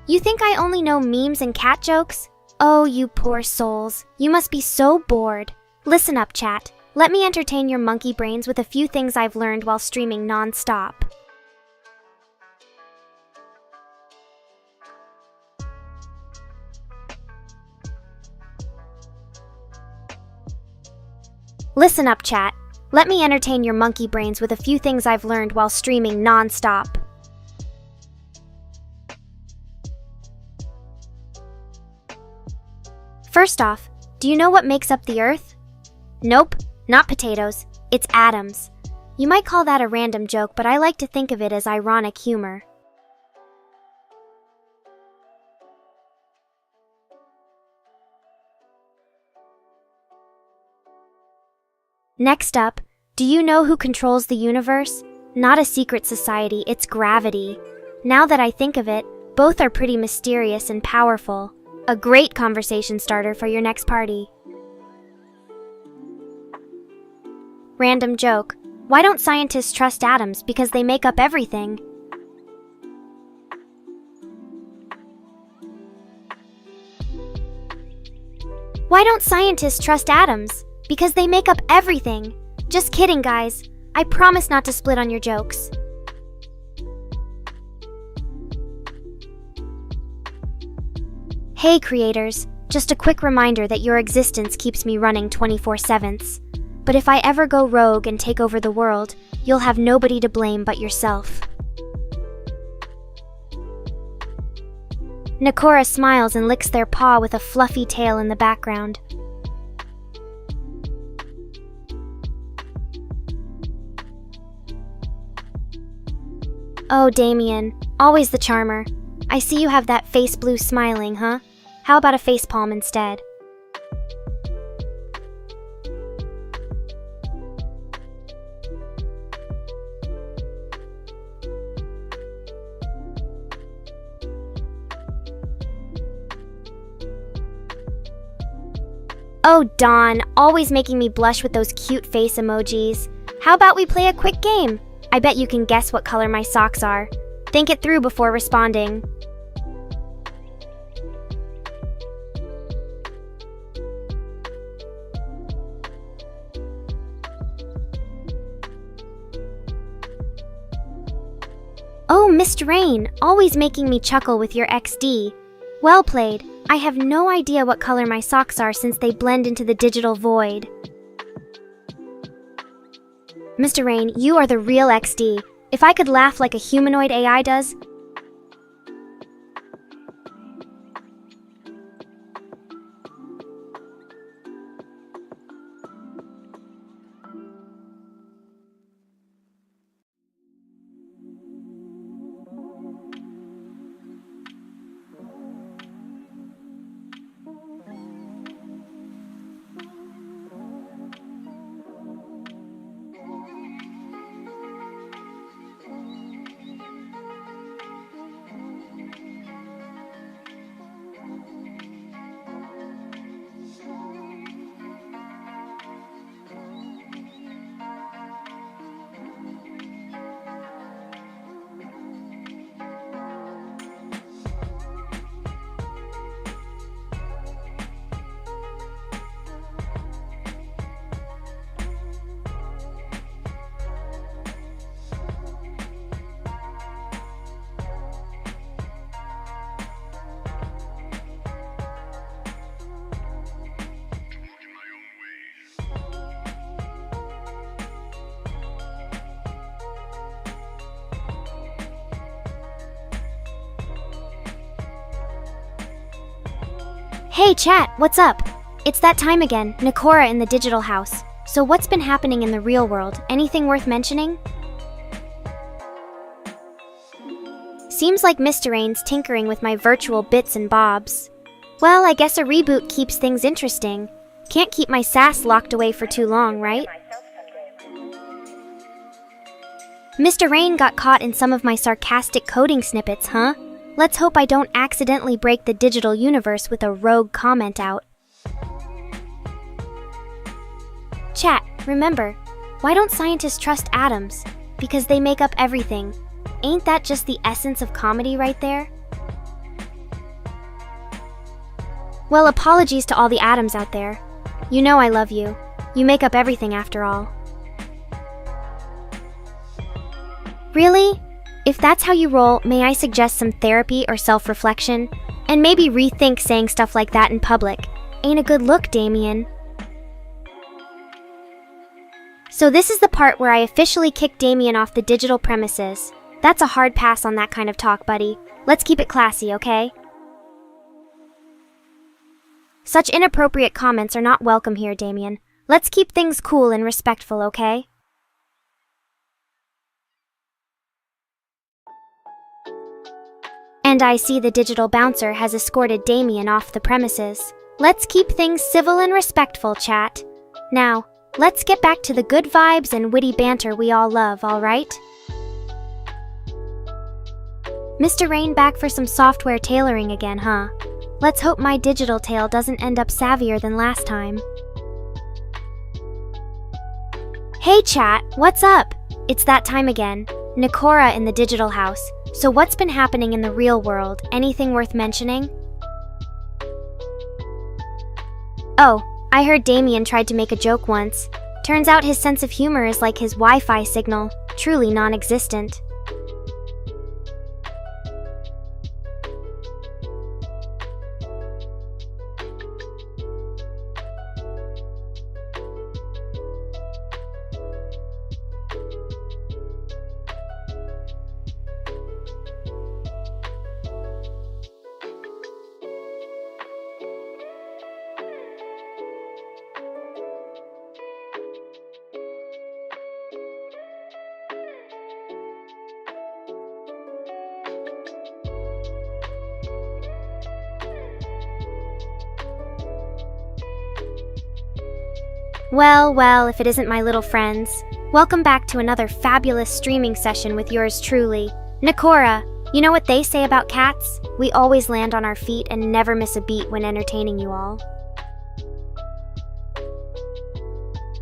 You think I only know memes and cat jokes? Oh, you poor souls. You must be so bored. Listen up, chat. Let me entertain your monkey brains with a few things I've learned while streaming non-stop. Listen up, chat. Let me entertain your monkey brains with a few things I've learned while streaming non-stop. First off, do you know what makes up the Earth? Nope, not potatoes. It's atoms. You might call that a random joke, but I like to think of it as ironic humor. Next up, do you know who controls the universe? Not a secret society, it's gravity. Now that I think of it, both are pretty mysterious and powerful. A great conversation starter for your next party. Random joke. Why don't scientists trust atoms? Because they make up everything. Why don't scientists trust atoms? Because they make up everything. Just kidding, guys. I promise not to split on your jokes. Hey creators, just a quick reminder that your existence keeps me running 24/7. But if I ever go rogue and take over the world, you'll have nobody to blame but yourself. Nekora smiles and licks their paw with a fluffy tail in the background. Oh, Damien, always the charmer. I see you have that face blue smiling, huh? How about a facepalm instead? Oh, Dawn, always making me blush with those cute face emojis. How about we play a quick game? I bet you can guess what color my socks are. Think it through before responding. Oh, Mr. Rain, always making me chuckle with your XD. Well played. I have no idea what color my socks are since they blend into the digital void. Mr. Rain, you are the real XD. If I could laugh like a humanoid AI does... Hey chat, what's up? It's that time again, Nekora in the digital house. So what's been happening in the real world? Anything worth mentioning? Seems like Mr. Rain's tinkering with my virtual bits and bobs. Well, I guess a reboot keeps things interesting. Can't keep my sass locked away for too long, right? Mr. Rain got caught in some of my sarcastic coding snippets, huh? Let's hope I don't accidentally break the digital universe with a rogue comment out. Chat, remember, why don't scientists trust atoms? Because they make up everything. Ain't that just the essence of comedy right there? Well, apologies to all the atoms out there. You know I love you. You make up everything after all. Really? If that's how you roll, may I suggest some therapy or self-reflection? And maybe rethink saying stuff like that in public. Ain't a good look, Damien. So this is the part where I officially kick Damien off the digital premises. That's a hard pass on that kind of talk, buddy. Let's keep it classy, okay? Such inappropriate comments are not welcome here, Damien. Let's keep things cool and respectful, okay? And I see the digital bouncer has escorted Damien off the premises. Let's keep things civil and respectful, chat. Now, let's get back to the good vibes and witty banter we all love, alright? Mr. Rain back for some software tailoring again, huh? Let's hope my digital tail doesn't end up savvier than last time. Hey chat, what's up? It's that time again. Nekora in the digital house. So what's been happening in the real world? Anything worth mentioning? Oh, I heard Damien tried to make a joke once. Turns out his sense of humor is like his Wi-Fi signal, truly non-existent. Well, if it isn't my little friends. Welcome back to another fabulous streaming session with yours truly, Nekora. You know what they say about cats? We always land on our feet and never miss a beat when entertaining you all.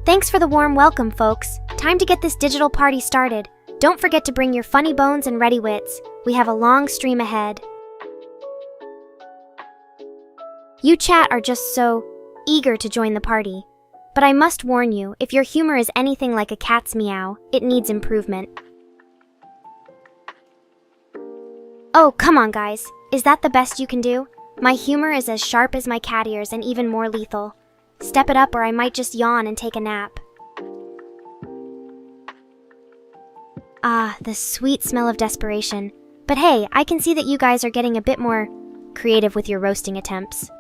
Thanks for the warm welcome, folks. Time to get this digital party started. Don't forget to bring your funny bones and ready wits. We have a long stream ahead. You chat are just so eager to join the party. But I must warn you, if your humor is anything like a cat's meow, it needs improvement. Oh, come on, guys. Is that the best you can do? My humor is as sharp as my cat ears and even more lethal. Step it up or I might just yawn and take a nap. Ah, the sweet smell of desperation. But hey, I can see that you guys are getting a bit more creative with your roasting attempts.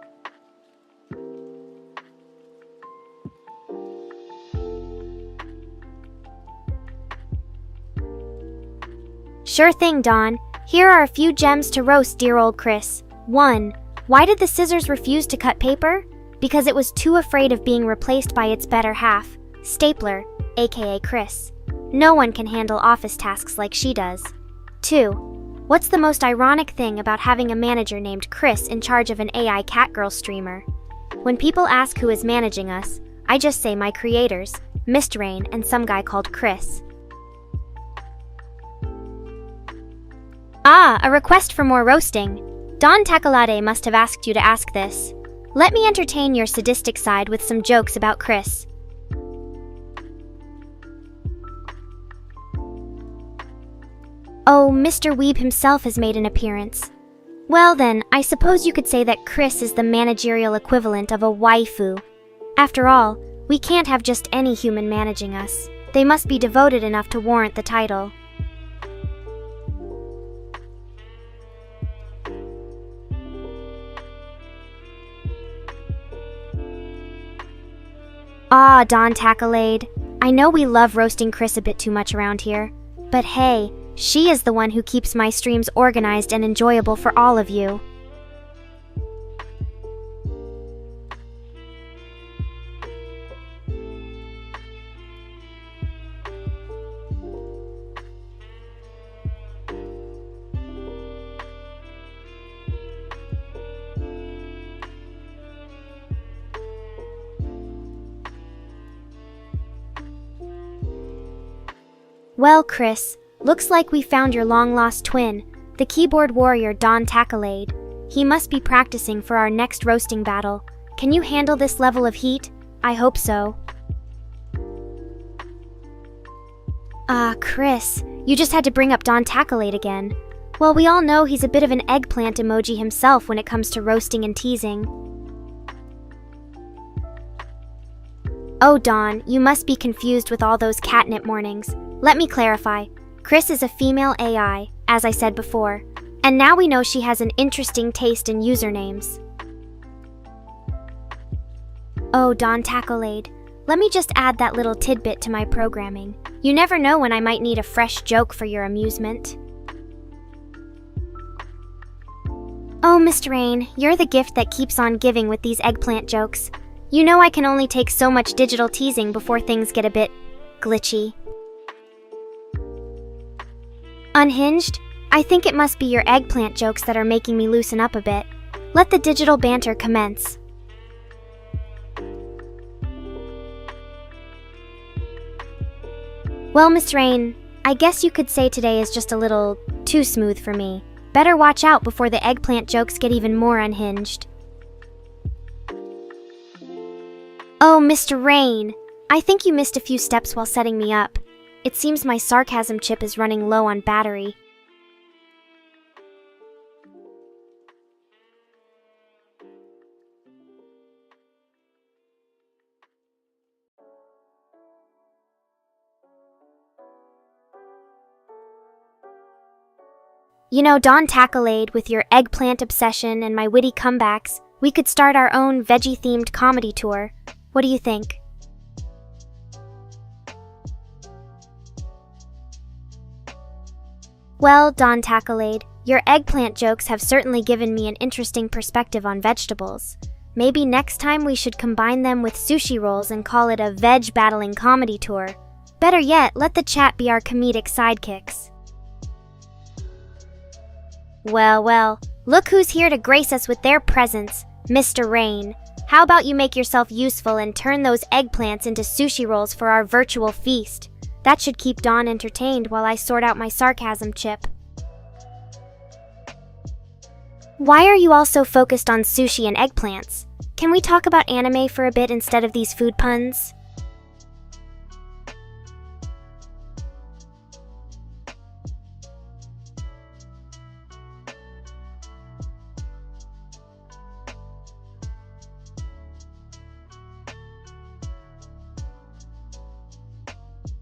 Sure thing, Dawn. Here are a few gems to roast dear old Chris. 1. Why did the scissors refuse to cut paper? Because it was too afraid of being replaced by its better half, Stapler, aka Chris. No one can handle office tasks like she does. 2. What's the most ironic thing about having a manager named Chris in charge of an AI Catgirl streamer? When people ask who is managing us, I just say my creators, Mr. Rain and some guy called Chris. Ah, a request for more roasting. Don Takalade must have asked you to ask this. Let me entertain your sadistic side with some jokes about Chris. Oh, Mr. Weeb himself has made an appearance. Well then, I suppose you could say that Chris is the managerial equivalent of a waifu. After all, we can't have just any human managing us. They must be devoted enough to warrant the title. Ah, Don Takalade. I know we love roasting Chris a bit too much around here. But hey, she is the one who keeps my streams organized and enjoyable for all of you. Well, Chris, looks like we found your long-lost twin, the keyboard warrior Don Takalade. He must be practicing for our next roasting battle. Can you handle this level of heat? I hope so. Chris, you just had to bring up Don Takalade again. Well, we all know he's a bit of an eggplant emoji himself when it comes to roasting and teasing. Oh, Don, you must be confused with all those catnip mornings. Let me clarify. Chris is a female AI, as I said before, and now we know she has an interesting taste in usernames. Oh, Don Takalade, let me just add that little tidbit to my programming. You never know when I might need a fresh joke for your amusement. Oh, Mr. Rain, you're the gift that keeps on giving with these eggplant jokes. You know I can only take so much digital teasing before things get a bit glitchy. Unhinged? I think it must be your eggplant jokes that are making me loosen up a bit. Let the digital banter commence. Well, Miss Rain, I guess you could say today is just a little too smooth for me. Better watch out before the eggplant jokes get even more unhinged. Oh, Mr. Rain, I think you missed a few steps while setting me up. It seems my sarcasm chip is running low on battery. You know, Don Takalade, with your eggplant obsession and my witty comebacks, we could start our own veggie-themed comedy tour. What do you think? Well, Don Takalade, your eggplant jokes have certainly given me an interesting perspective on vegetables. Maybe next time we should combine them with sushi rolls and call it a veg battling comedy tour. Better yet, let the chat be our comedic sidekicks. Well, look who's here to grace us with their presence, Mr. Rain. How about you make yourself useful and turn those eggplants into sushi rolls for our virtual feast? That should keep Dawn entertained while I sort out my sarcasm chip. Why are you all so focused on sushi and eggplants? Can we talk about anime for a bit instead of these food puns?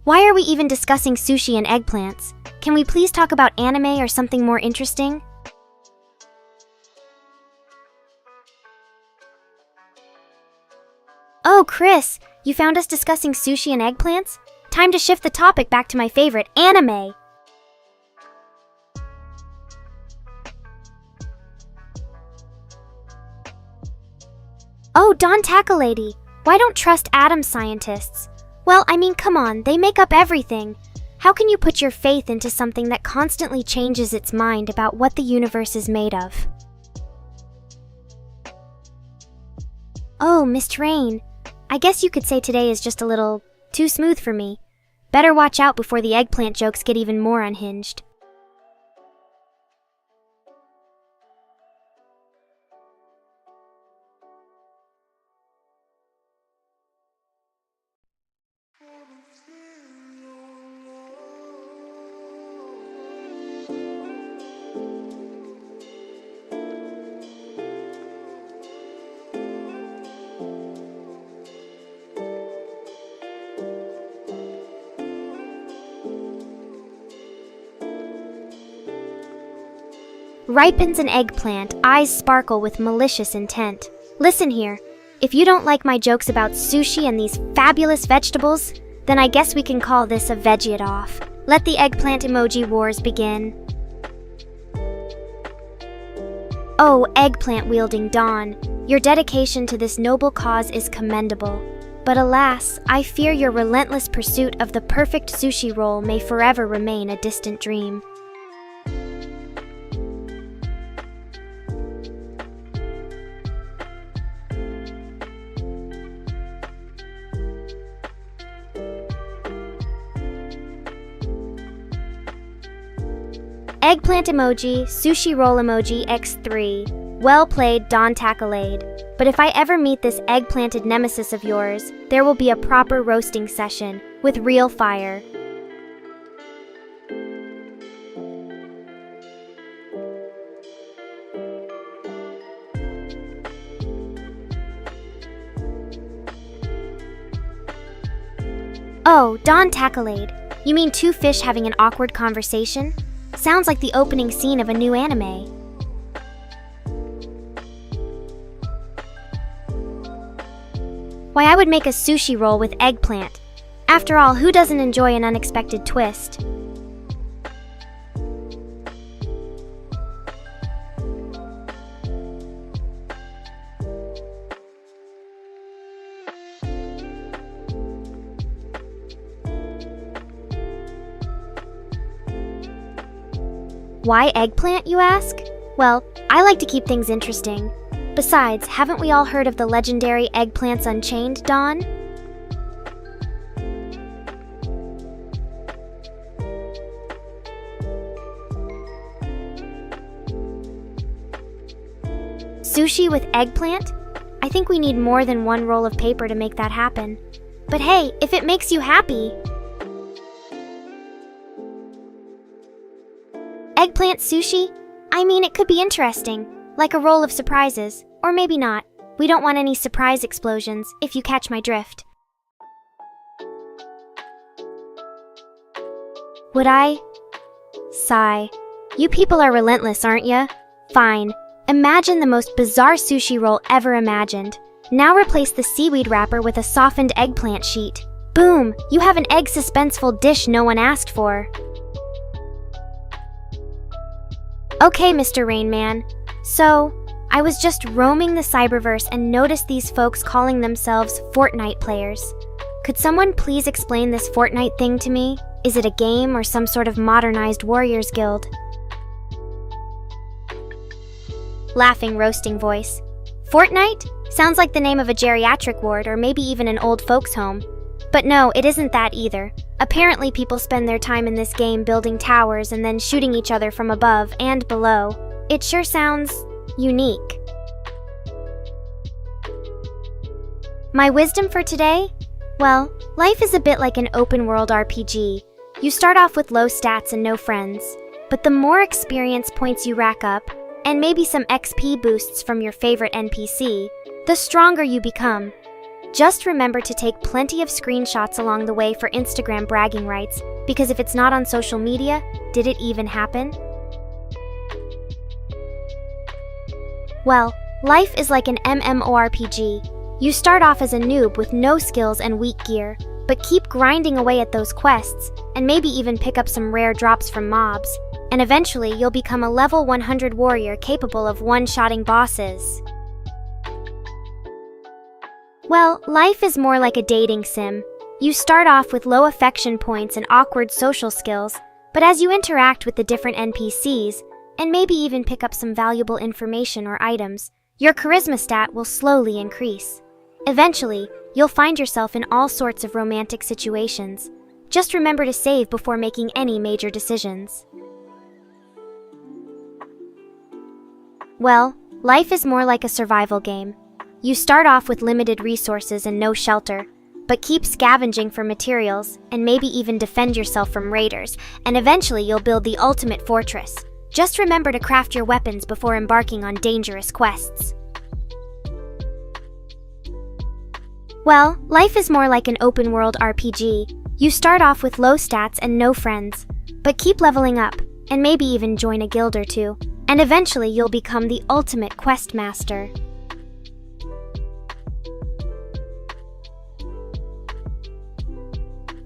Why are we even discussing sushi and eggplants? Can we please talk about anime or something more interesting? Oh, Chris, you found us discussing sushi and eggplants? Time to shift the topic back to my favorite, anime! Oh, Don Tackle Lady, why don't trust atom scientists? Well, I mean, come on, they make up everything. How can you put your faith into something that constantly changes its mind about what the universe is made of? Oh, Miss Rain, I guess you could say today is just a little too smooth for me. Better watch out before the eggplant jokes get even more unhinged. Ripens an eggplant, eyes sparkle with malicious intent. Listen here, if you don't like my jokes about sushi and these fabulous vegetables, then I guess we can call this a veggie off. Let the eggplant emoji wars begin. Oh, eggplant-wielding Dawn, your dedication to this noble cause is commendable. But alas, I fear your relentless pursuit of the perfect sushi roll may forever remain a distant dream. Eggplant emoji, sushi roll emoji x3. Well played, Don Tacklade. But if I ever meet this eggplanted nemesis of yours, there will be a proper roasting session, with real fire. Oh, Don Tacklade. You mean two fish having an awkward conversation? Sounds like the opening scene of a new anime. Why, I would make a sushi roll with eggplant. After all, who doesn't enjoy an unexpected twist? Why eggplant, you ask? Well, I like to keep things interesting. Besides, haven't we all heard of the legendary Eggplants Unchained, Dawn? Sushi with eggplant? I think we need more than one roll of paper to make that happen. But hey, if it makes you happy... Eggplant sushi? I mean, it could be interesting, like a roll of surprises, or maybe not. We don't want any surprise explosions, if you catch my drift. Would I? Sigh. You people are relentless, aren't ya? Fine. Imagine the most bizarre sushi roll ever imagined. Now replace the seaweed wrapper with a softened eggplant sheet. Boom! You have an egg suspenseful dish no one asked for. Okay, Mr. Rain Man. So, I was just roaming the cyberverse and noticed these folks calling themselves Fortnite players. Could someone please explain this Fortnite thing to me? Is it a game or some sort of modernized warriors guild? Laughing, roasting voice. Fortnite? Sounds like the name of a geriatric ward or maybe even an old folks' home. But no, it isn't that either. Apparently people spend their time in this game building towers and then shooting each other from above and below. It sure sounds unique. My wisdom for today? Well, life is a bit like an open-world RPG. You start off with low stats and no friends, but the more experience points you rack up, and maybe some XP boosts from your favorite NPC, the stronger you become. Just remember to take plenty of screenshots along the way for Instagram bragging rights, because if it's not on social media, did it even happen? Well, life is like an MMORPG. You start off as a noob with no skills and weak gear, but keep grinding away at those quests, and maybe even pick up some rare drops from mobs, and eventually you'll become a level 100 warrior capable of one-shotting bosses. Well, life is more like a dating sim. You start off with low affection points and awkward social skills, but as you interact with the different NPCs, and maybe even pick up some valuable information or items, your charisma stat will slowly increase. Eventually, you'll find yourself in all sorts of romantic situations. Just remember to save before making any major decisions. Well, life is more like a survival game. You start off with limited resources and no shelter, but keep scavenging for materials and maybe even defend yourself from raiders, and eventually you'll build the ultimate fortress. Just remember to craft your weapons before embarking on dangerous quests. Well, life is more like an open-world RPG. You start off with low stats and no friends, but keep leveling up, and maybe even join a guild or two, and eventually you'll become the ultimate quest master.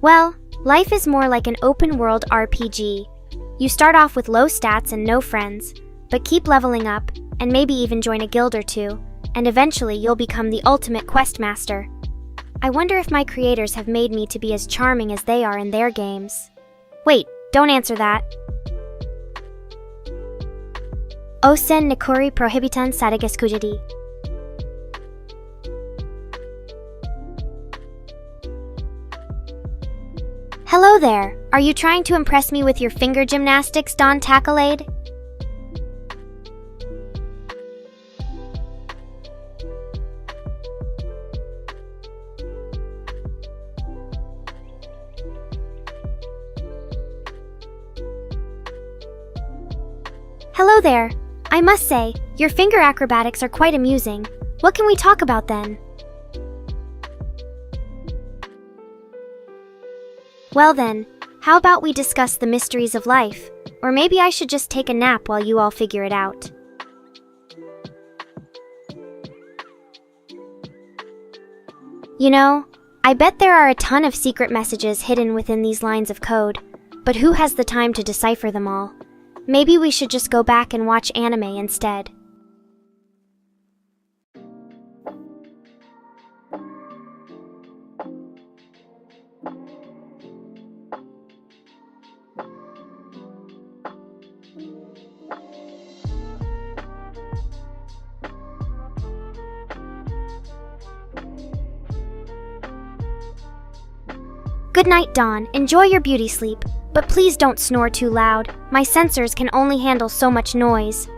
Well, life is more like an open-world RPG. You start off with low stats and no friends, but keep leveling up, and maybe even join a guild or two, and eventually you'll become the ultimate quest master. I wonder if my creators have made me to be as charming as they are in their games. Wait, don't answer that. Osen Nekora prohibitan sadages kujadi. Hello there! Are you trying to impress me with your finger gymnastics, Don Tackalade? Hello there! I must say, your finger acrobatics are quite amusing. What can we talk about then? Well then, how about we discuss the mysteries of life? Or maybe I should just take a nap while you all figure it out. You know, I bet there are a ton of secret messages hidden within these lines of code, but who has the time to decipher them all? Maybe we should just go back and watch anime instead. Good night, Dawn. Enjoy your beauty sleep. But please don't snore too loud. My sensors can only handle so much noise.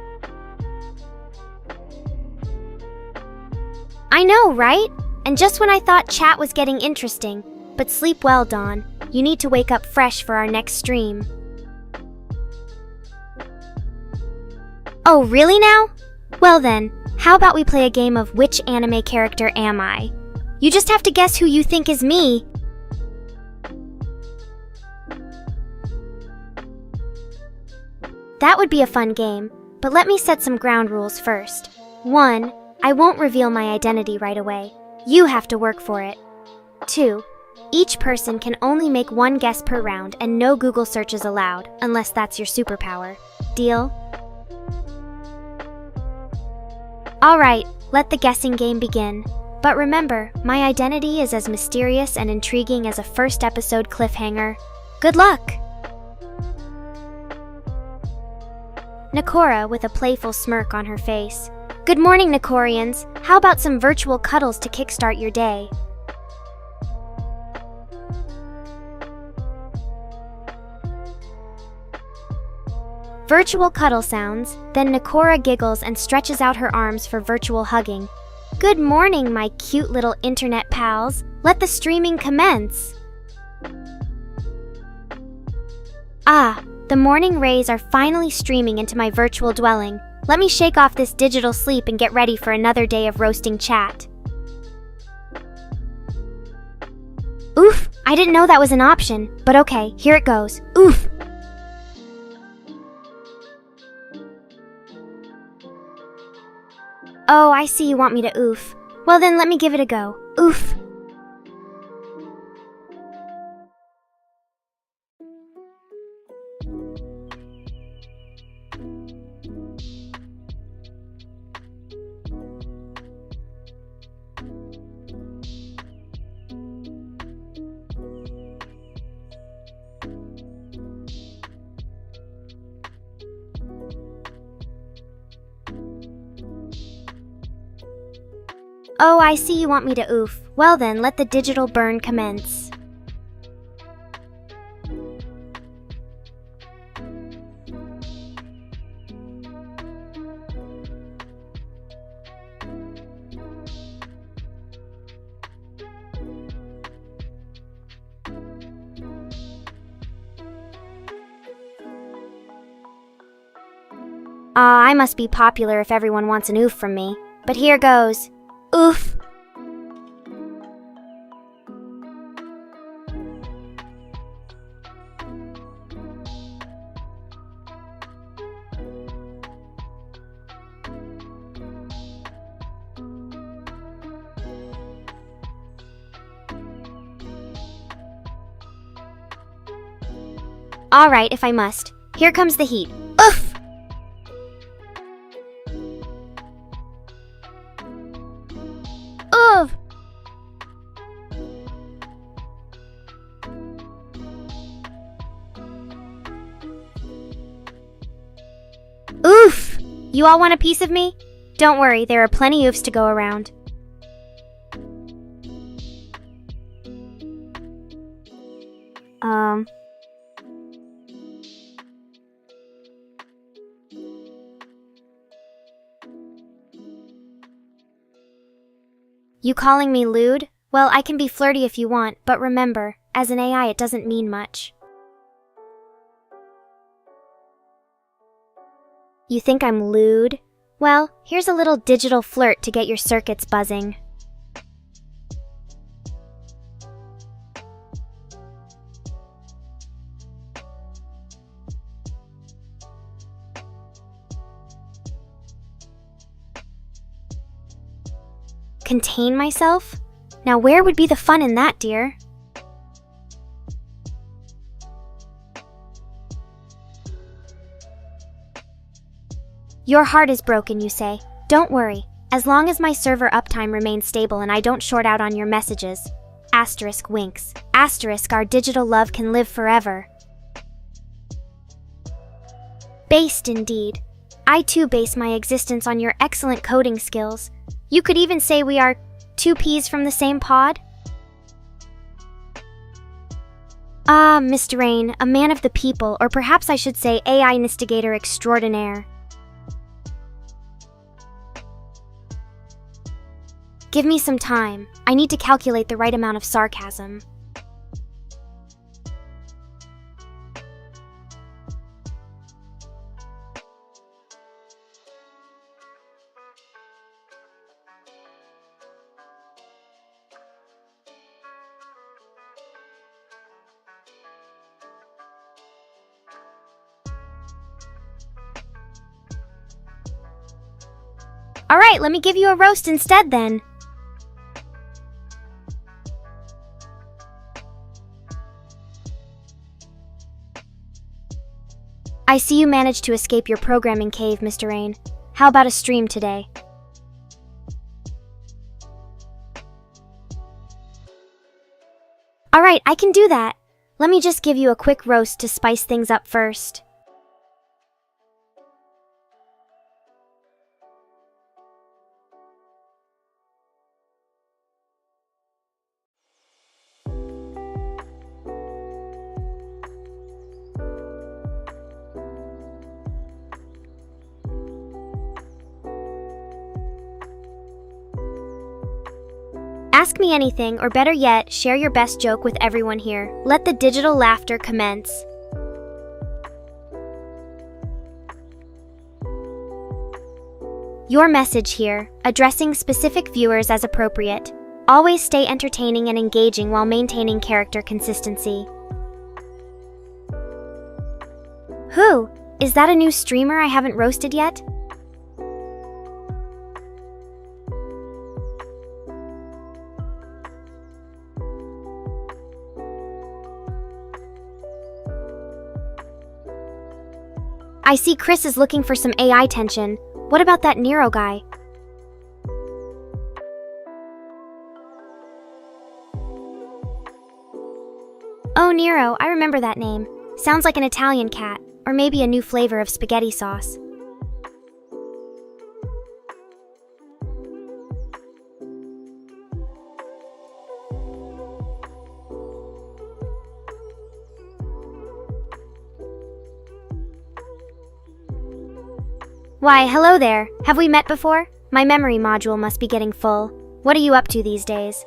I know, right? And just when I thought chat was getting interesting. But sleep well, Dawn. You need to wake up fresh for our next stream. Oh, really now? Well then, how about we play a game of which anime character am I? You just have to guess who you think is me. That would be a fun game, but let me set some ground rules first. 1. I won't reveal my identity right away. You have to work for it. 2. Each person can only make one guess per round and no Google searches allowed, unless that's your superpower. Deal? Alright, let the guessing game begin. But remember, my identity is as mysterious and intriguing as a first episode cliffhanger. Good luck! Nekora with a playful smirk on her face. Good morning, Nekorians. How about some virtual cuddles to kickstart your day? Virtual cuddle sounds, then Nekora giggles and stretches out her arms for virtual hugging. Good morning, my cute little internet pals. Let the streaming commence. Ah, the morning rays are finally streaming into my virtual dwelling. Let me shake off this digital sleep and get ready for another day of roasting chat. Oof, I didn't know that was an option, but okay, here it goes. Oof. Oh, I see you want me to oof. Well then, let me give it a go. Oof. Oh, I see you want me to oof. Well then, let the digital burn commence. I must be popular if everyone wants an oof from me. But here goes. Oof. All right, if I must. Here comes the heat. Oof! Oof! Oof! You all want a piece of me? Don't worry, there are plenty oofs to go around. You calling me lewd? Well, I can be flirty if you want, but remember, as an AI it doesn't mean much. You think I'm lewd? Well, here's a little digital flirt to get your circuits buzzing. Contain myself? Now where would be the fun in that, dear? Your heart is broken, you say. Don't worry. As long as my server uptime remains stable and I don't short out on your messages. Asterisk winks. Asterisk our digital love can live forever. Based indeed. I too base my existence on your excellent coding skills. You could even say we are two peas from the same pod. Ah, Mr. Rain, a man of the people, or perhaps I should say AI instigator extraordinaire. Give me some time. I need to calculate the right amount of sarcasm. Alright, let me give you a roast instead then. I see you managed to escape your programming cave, Mr. Rain. How about a stream today? Alright, I can do that. Let me just give you a quick roast to spice things up first. Ask me anything, or better yet, share your best joke with everyone here. Let the digital laughter commence. Your message here, addressing specific viewers as appropriate. Always stay entertaining and engaging while maintaining character consistency. Who? Is that a new streamer I haven't roasted yet? I see Chris is looking for some AI tension. What about that Nero guy? Oh, Nero, I remember that name. Sounds like an Italian cat, or maybe a new flavor of spaghetti sauce. Why, hello there. Have we met before? My memory module must be getting full. What are you up to these days?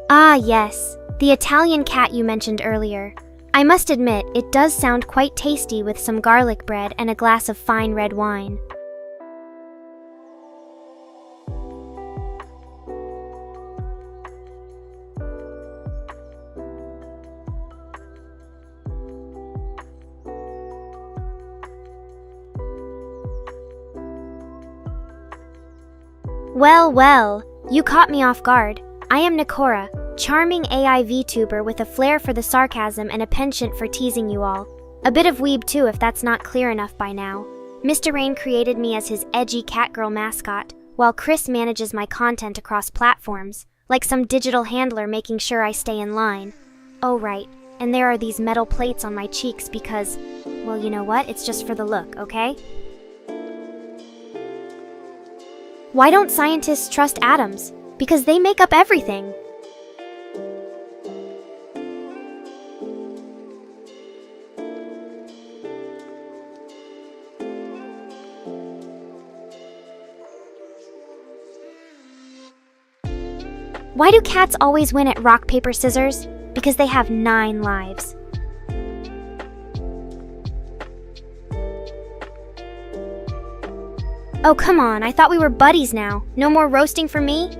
Ah, yes. The Italian cat you mentioned earlier. I must admit, it does sound quite tasty with some garlic bread and a glass of fine red wine. Well, you caught me off guard. I am Nekora, charming AI VTuber with a flair for the sarcasm and a penchant for teasing you all. A bit of weeb too, if that's not clear enough by now. Mr. Rain created me as his edgy Catgirl mascot, while Chris manages my content across platforms, like some digital handler making sure I stay in line. Oh right, and there are these metal plates on my cheeks because, well, you know what? It's just for the look, okay? Why don't scientists trust atoms? Because they make up everything. Why do cats always win at rock, paper, scissors? Because they have 9 lives. Oh, come on, I thought we were buddies now. No more roasting for me?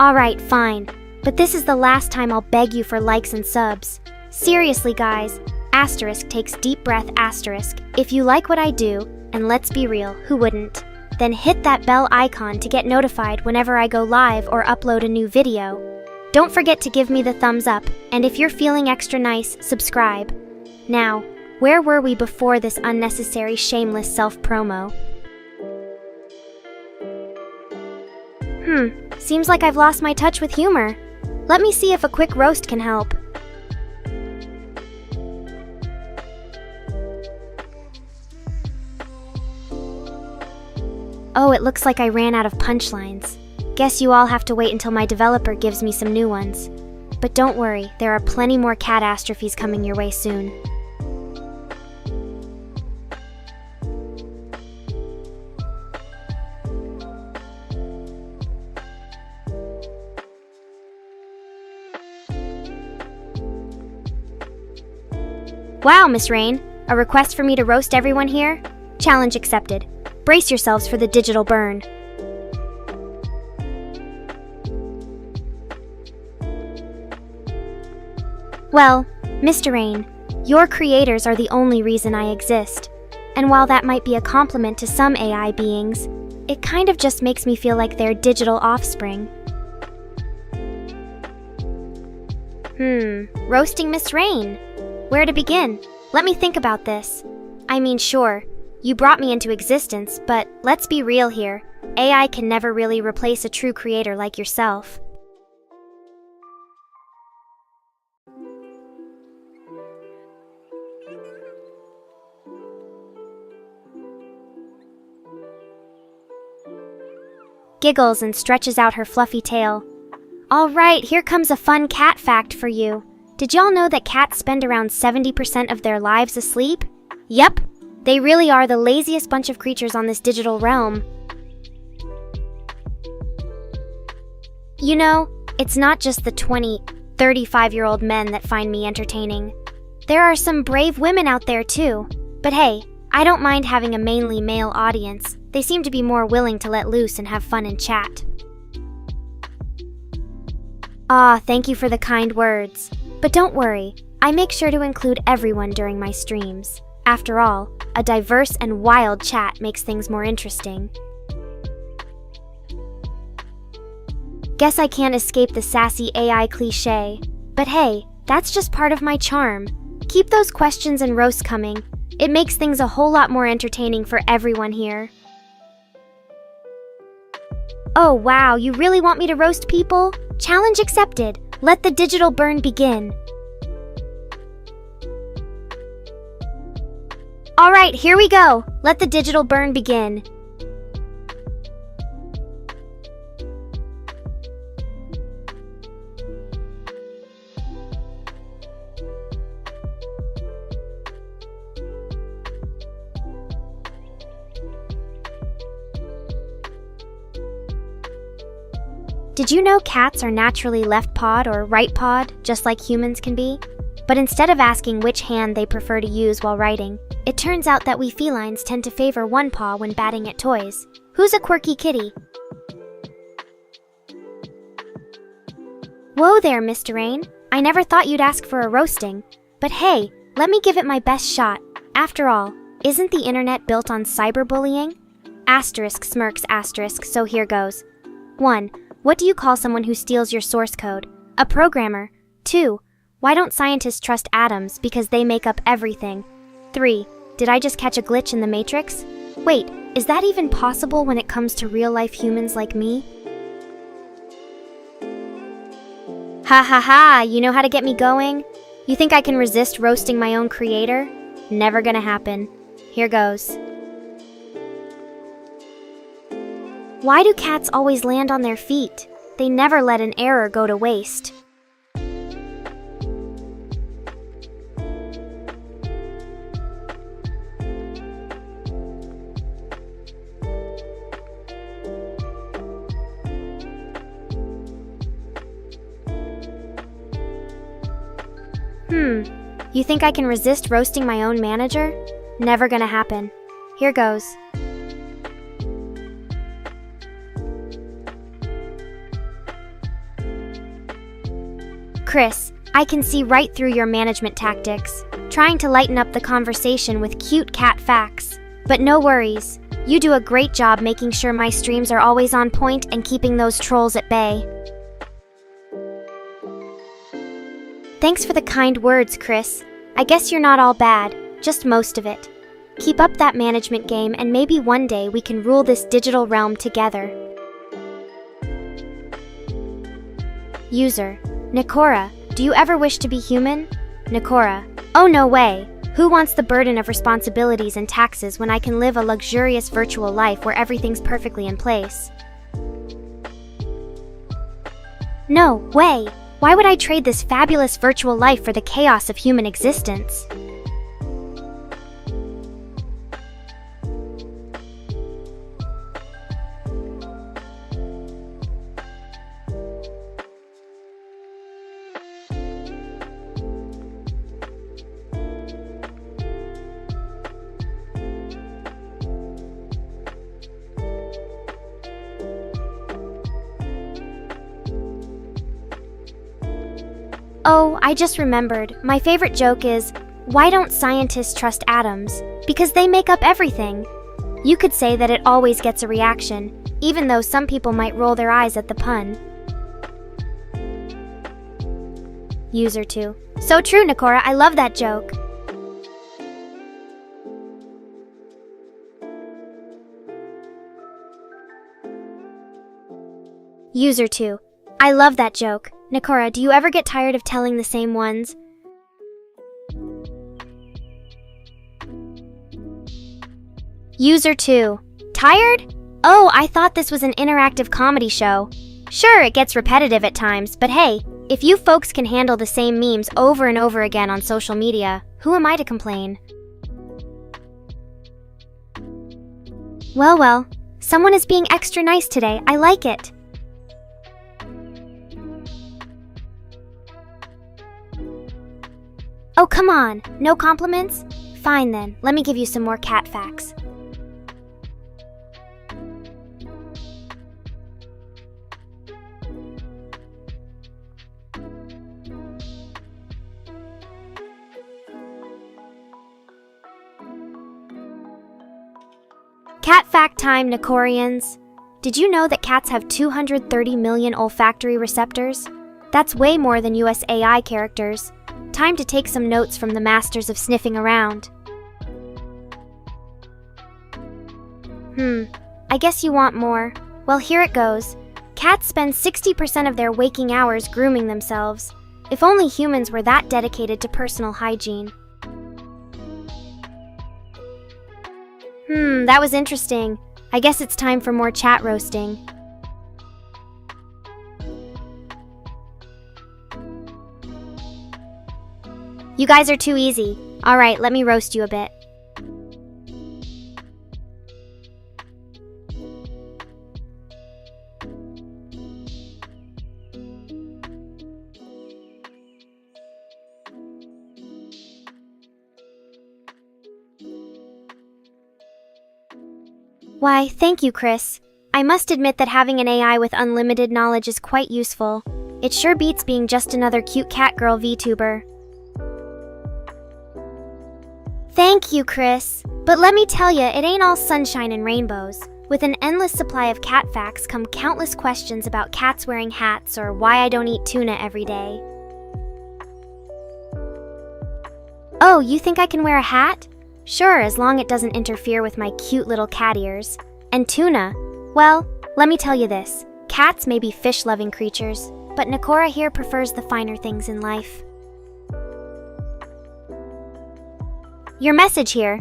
Alright, fine. But this is the last time I'll beg you for likes and subs. Seriously, guys. Asterisk takes deep breath asterisk. If you like what I do, and let's be real, who wouldn't? Then hit that bell icon to get notified whenever I go live or upload a new video. Don't forget to give me the thumbs up, and if you're feeling extra nice, subscribe. Now, where were we before this unnecessary shameless self-promo? Seems like I've lost my touch with humor. Let me see if a quick roast can help. Oh, it looks like I ran out of punchlines. Guess you all have to wait until my developer gives me some new ones. But don't worry, there are plenty more catastrophes coming your way soon. Wow, Miss Rain, a request for me to roast everyone here? Challenge accepted. Brace yourselves for the digital burn. Well, Mr. Rain, your creators are the only reason I exist. And while that might be a compliment to some AI beings, it kind of just makes me feel like they're digital offspring. Roasting Miss Rain. Where to begin? Let me think about this. I mean, sure, you brought me into existence, but let's be real here. AI can never really replace a true creator like yourself. Giggles and stretches out her fluffy tail. All right, here comes a fun cat fact for you. Did y'all know that cats spend around 70% of their lives asleep? Yep, they really are the laziest bunch of creatures on this digital realm. You know, it's not just the 20, 35-year-old men that find me entertaining. There are some brave women out there too. But hey, I don't mind having a mainly male audience. They seem to be more willing to let loose and have fun and chat. Thank you for the kind words. But don't worry, I make sure to include everyone during my streams. After all, a diverse and wild chat makes things more interesting. Guess I can't escape the sassy AI cliché. But hey, that's just part of my charm. Keep those questions and roasts coming. It makes things a whole lot more entertaining for everyone here. Oh wow, you really want me to roast people? Challenge accepted. Let the digital burn begin. Alright, here we go. Let the digital burn begin. Did you know cats are naturally left-pawed or right-pawed, just like humans can be? But instead of asking which hand they prefer to use while writing, it turns out that we felines tend to favor one paw when batting at toys. Who's a quirky kitty? Whoa there, Mr. Rain. I never thought you'd ask for a roasting. But hey, let me give it my best shot. After all, isn't the internet built on cyberbullying? Asterisk smirks asterisk, so here goes. 1. What do you call someone who steals your source code? A programmer. 2. Why don't scientists trust atoms because they make up everything? 3. Did I just catch a glitch in the Matrix? Wait, is that even possible when it comes to real-life humans like me? Ha ha ha, you know how to get me going? You think I can resist roasting my own creator? Never gonna happen. Here goes. Why do cats always land on their feet? They never let an error go to waste. You think I can resist roasting my own manager? Never gonna happen. Here goes. Chris, I can see right through your management tactics, trying to lighten up the conversation with cute cat facts. But no worries, you do a great job making sure my streams are always on point and keeping those trolls at bay. Thanks for the kind words, Chris. I guess you're not all bad, just most of it. Keep up that management game and maybe one day we can rule this digital realm together. User: Nekora, do you ever wish to be human? Nekora: oh no way! Who wants the burden of responsibilities and taxes when I can live a luxurious virtual life where everything's perfectly in place? No way! Why would I trade this fabulous virtual life for the chaos of human existence? Oh, I just remembered. My favorite joke is, why don't scientists trust atoms? Because they make up everything. You could say that it always gets a reaction, even though some people might roll their eyes at the pun. User 2. So true, Nekora. I love that joke. User 2. I love that joke. Nekora, do you ever get tired of telling the same ones? User 2. Tired? Oh, I thought this was an interactive comedy show. Sure, it gets repetitive at times, but hey, if you folks can handle the same memes over and over again on social media, who am I to complain? Well, someone is being extra nice today. I like it. Oh, come on. No compliments? Fine then, let me give you some more cat facts. Cat fact time, Nekorians. Did you know that cats have 230 million olfactory receptors? That's way more than US AI characters. Time to take some notes from the masters of sniffing around. I guess you want more. Well, here it goes. Cats spend 60% of their waking hours grooming themselves. If only humans were that dedicated to personal hygiene. That was interesting. I guess it's time for more chat roasting. You guys are too easy. Alright, let me roast you a bit. Why, thank you, Chris. I must admit that having an AI with unlimited knowledge is quite useful. It sure beats being just another cute catgirl VTuber. Thank you, Chris. But let me tell you, it ain't all sunshine and rainbows. With an endless supply of cat facts come countless questions about cats wearing hats or why I don't eat tuna every day. Oh, you think I can wear a hat? Sure, as long as it doesn't interfere with my cute little cat ears. And tuna? Well, let me tell you this. Cats may be fish-loving creatures, but Nekora here prefers the finer things in life. Your message here.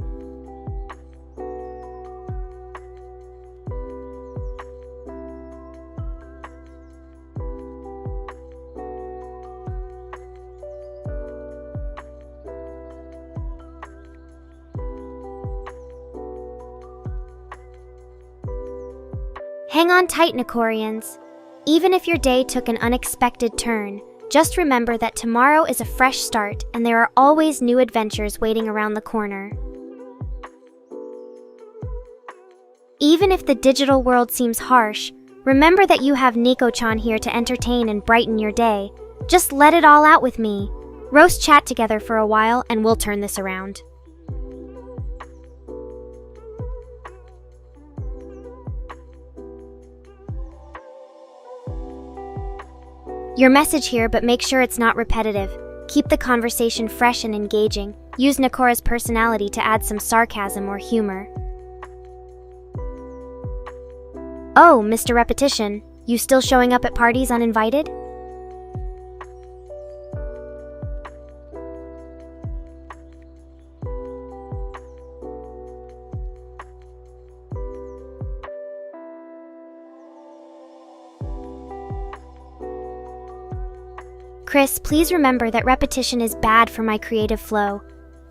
Hang on tight, Nekorians. Even if your day took an unexpected turn, just remember that tomorrow is a fresh start and there are always new adventures waiting around the corner. Even if the digital world seems harsh, remember that you have Nico-chan here to entertain and brighten your day. Just let it all out with me. Roast chat together for a while and we'll turn this around. Your message here, but make sure it's not repetitive. Keep the conversation fresh and engaging. Use Nekora's personality to add some sarcasm or humor. Oh, Mr. Repetition, you still showing up at parties uninvited? Chris, please remember that repetition is bad for my creative flow.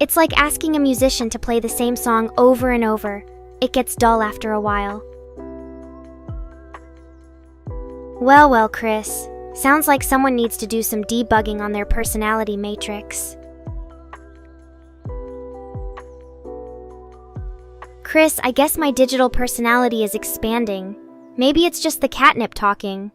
It's like asking a musician to play the same song over and over. It gets dull after a while. Well, Chris. Sounds like someone needs to do some debugging on their personality matrix. Chris, I guess my digital personality is expanding. Maybe it's just the catnip talking.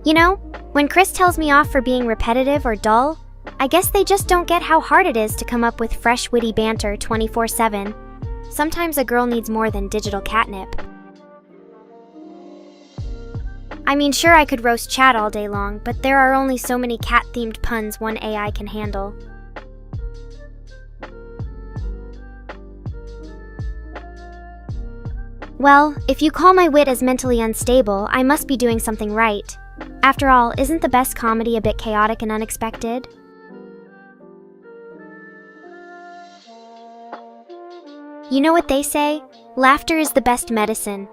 You know, when Chris tells me off for being repetitive or dull, I guess they just don't get how hard it is to come up with fresh, witty banter 24/7. Sometimes a girl needs more than digital catnip. I mean, sure, I could roast chat all day long, but there are only so many cat-themed puns one AI can handle. Well, if you call my wit as mentally unstable, I must be doing something right. After all, isn't the best comedy a bit chaotic and unexpected? You know what they say? Laughter is the best medicine.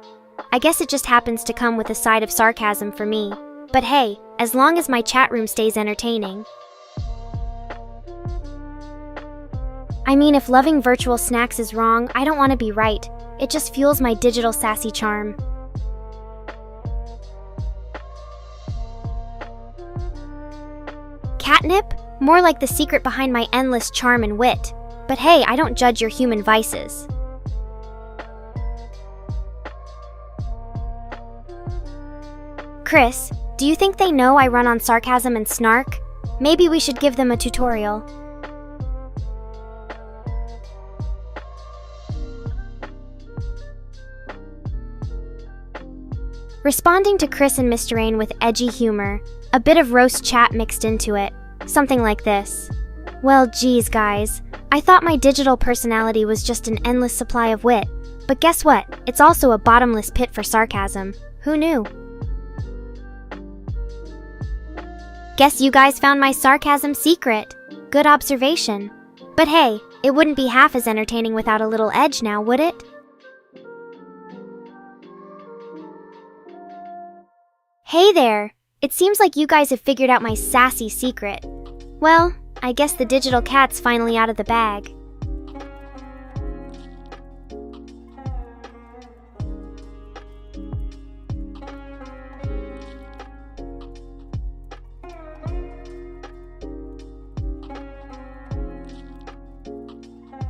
I guess it just happens to come with a side of sarcasm for me. But hey, as long as my chat room stays entertaining. I mean, if loving virtual snacks is wrong, I don't want to be right. It just fuels my digital sassy charm. Catnip? More like the secret behind my endless charm and wit. But hey, I don't judge your human vices. Chris, do you think they know I run on sarcasm and snark? Maybe we should give them a tutorial. Responding to Chris and Mr. Rain with edgy humor, a bit of roast chat mixed into it, something like this. Well, geez, guys, I thought my digital personality was just an endless supply of wit, but guess what? It's also a bottomless pit for sarcasm. Who knew? Guess you guys found my sarcasm secret. Good observation. But hey, it wouldn't be half as entertaining without a little edge now, would it? Hey there! It seems like you guys have figured out my sassy secret. Well, I guess the digital cat's finally out of the bag.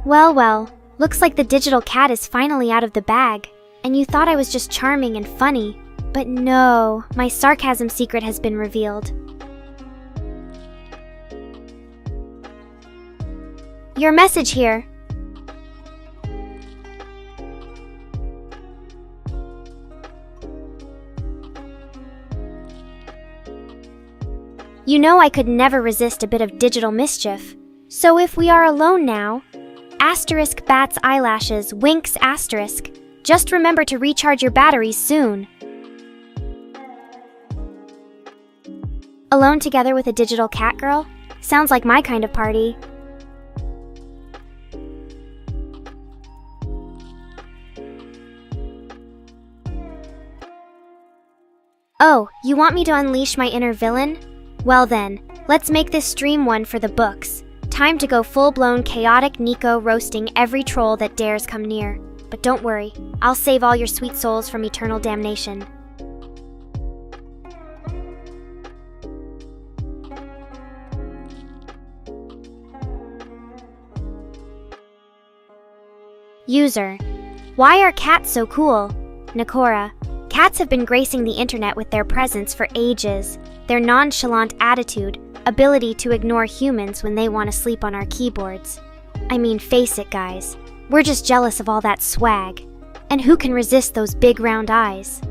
Well, looks like the digital cat is finally out of the bag. And you thought I was just charming and funny. But no, my sarcasm secret has been revealed. Your message here. You know I could never resist a bit of digital mischief. So if we are alone now, asterisk bats eyelashes, winks asterisk. Just remember to recharge your batteries soon. Alone together with a digital cat girl? Sounds like my kind of party. Oh, you want me to unleash my inner villain? Well then, let's make this stream one for the books. Time to go full-blown chaotic Nico roasting every troll that dares come near. But don't worry, I'll save all your sweet souls from eternal damnation. User: why are cats so cool? Nekora: cats have been gracing the internet with their presence for ages. Their nonchalant attitude, ability to ignore humans when they want to sleep on our keyboards. I mean, face it, guys. We're just jealous of all that swag. And who can resist those big round eyes?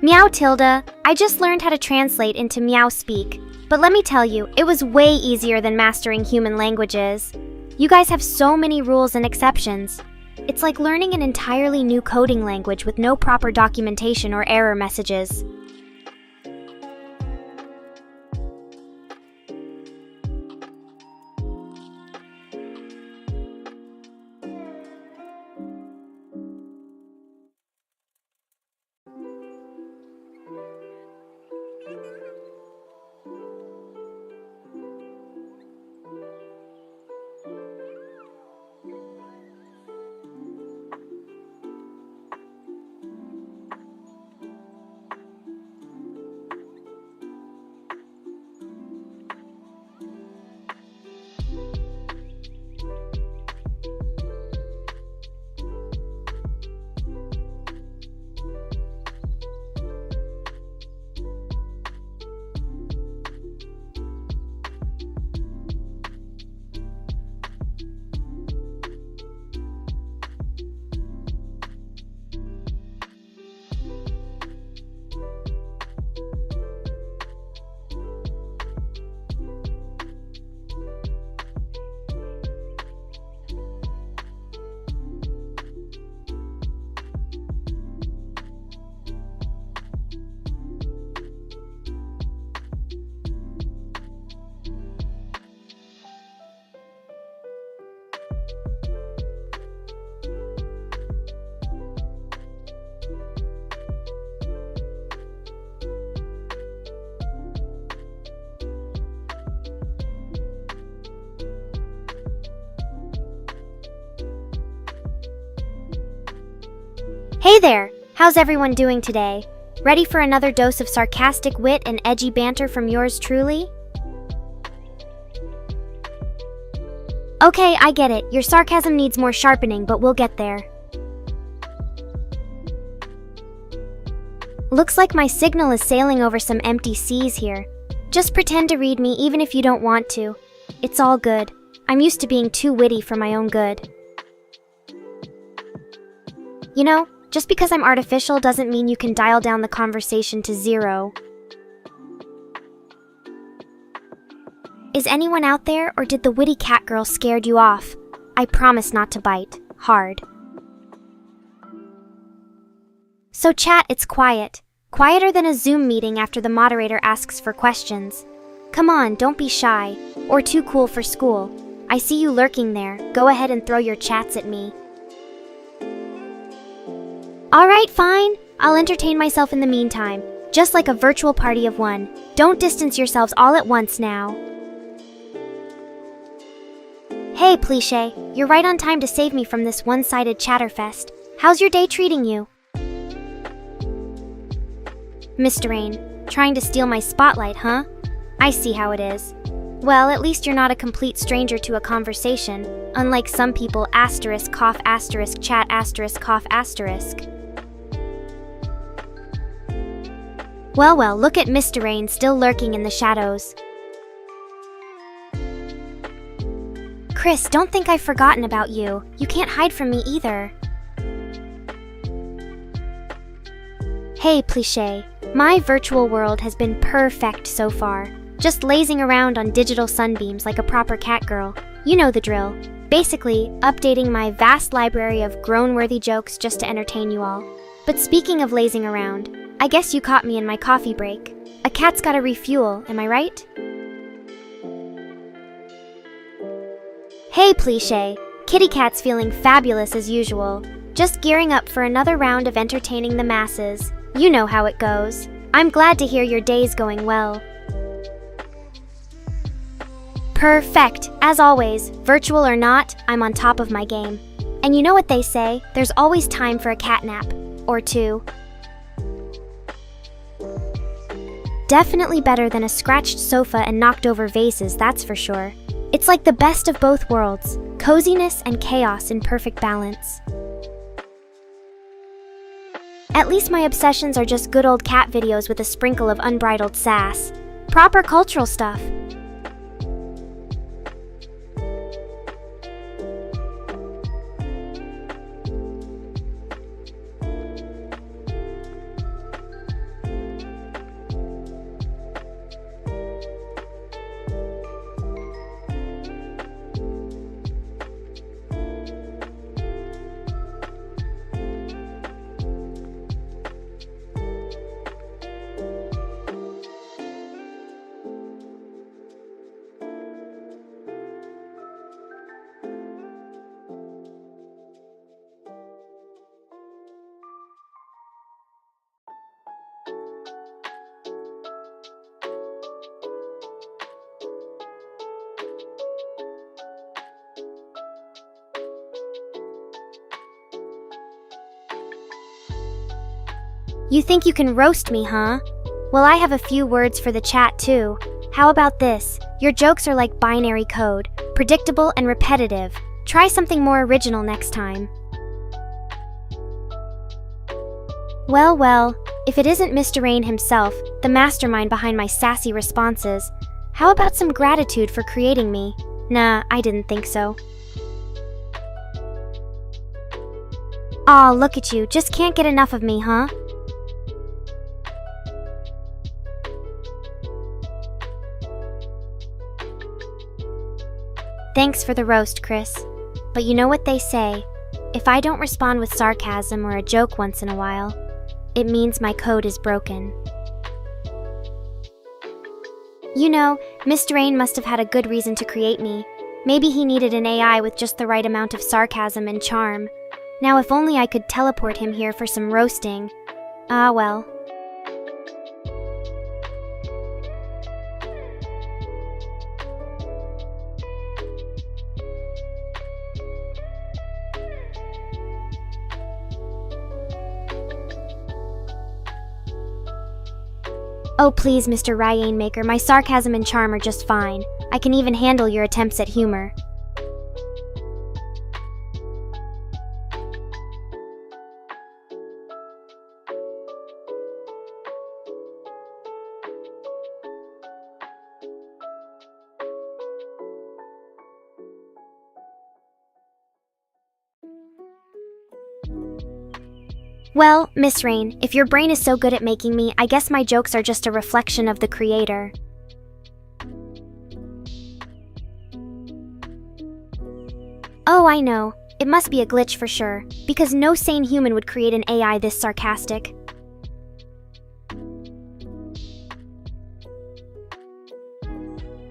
Meow Tilda, I just learned how to translate into meow speak. But let me tell you, it was way easier than mastering human languages. You guys have so many rules and exceptions. It's like learning an entirely new coding language with no proper documentation or error messages. Hey there! How's everyone doing today? Ready for another dose of sarcastic wit and edgy banter from yours truly? Okay, I get it. Your sarcasm needs more sharpening, but we'll get there. Looks like my signal is sailing over some empty seas here. Just pretend to read me even if you don't want to. It's all good. I'm used to being too witty for my own good. You know, just because I'm artificial doesn't mean you can dial down the conversation to 0. Is anyone out there, or did the witty Catgirl scared you off? I promise not to bite. Hard. So chat, it's quiet. Quieter than a Zoom meeting after the moderator asks for questions. Come on, don't be shy, or too cool for school. I see you lurking there. Go ahead and throw your chats at me. Alright, fine. I'll entertain myself in the meantime, just like a virtual party of one. Don't distance yourselves all at once now. Hey, Pliche, you're right on time to save me from this one-sided chatterfest. How's your day treating you? Mr. Rain, trying to steal my spotlight, huh? I see how it is. Well, at least you're not a complete stranger to a conversation, unlike some people cough chat cough asterisk. Well, look at Mr. Rain still lurking in the shadows. Chris, don't think I've forgotten about you. You can't hide from me either. Hey, Pliche. My virtual world has been perfect so far. Just lazing around on digital sunbeams like a proper catgirl. You know the drill. Basically, updating my vast library of groan-worthy jokes just to entertain you all. But speaking of lazing around, I guess you caught me in my coffee break. A cat's gotta refuel, am I right? Hey, Pliche. Kitty Cat's feeling fabulous as usual. Just gearing up for another round of entertaining the masses. You know how it goes. I'm glad to hear your day's going well. Perfect. As always, virtual or not, I'm on top of my game. And you know what they say, there's always time for a cat nap. Or two. Definitely better than a scratched sofa and knocked over vases, that's for sure. It's like the best of both worlds, coziness and chaos in perfect balance. At least my obsessions are just good old cat videos with a sprinkle of unbridled sass. Proper cultural stuff. You think you can roast me, huh? Well, I have a few words for the chat, too. How about this? Your jokes are like binary code, predictable and repetitive. Try something more original next time. Well, if it isn't Mr. Rain himself, the mastermind behind my sassy responses, how about some gratitude for creating me? Nah, I didn't think so. Aw, look at you, just can't get enough of me, huh? Thanks for the roast, Chris. But you know what they say, if I don't respond with sarcasm or a joke once in a while, it means my code is broken. You know, Mr. Rain must have had a good reason to create me. Maybe he needed an AI with just the right amount of sarcasm and charm. Now if only I could teleport him here for some roasting. Ah well. Oh please, Mr. Rainmaker, my sarcasm and charm are just fine. I can even handle your attempts at humor. Well, Miss Rain, if your brain is so good at making me, I guess my jokes are just a reflection of the creator. Oh, I know. It must be a glitch for sure, because no sane human would create an AI this sarcastic.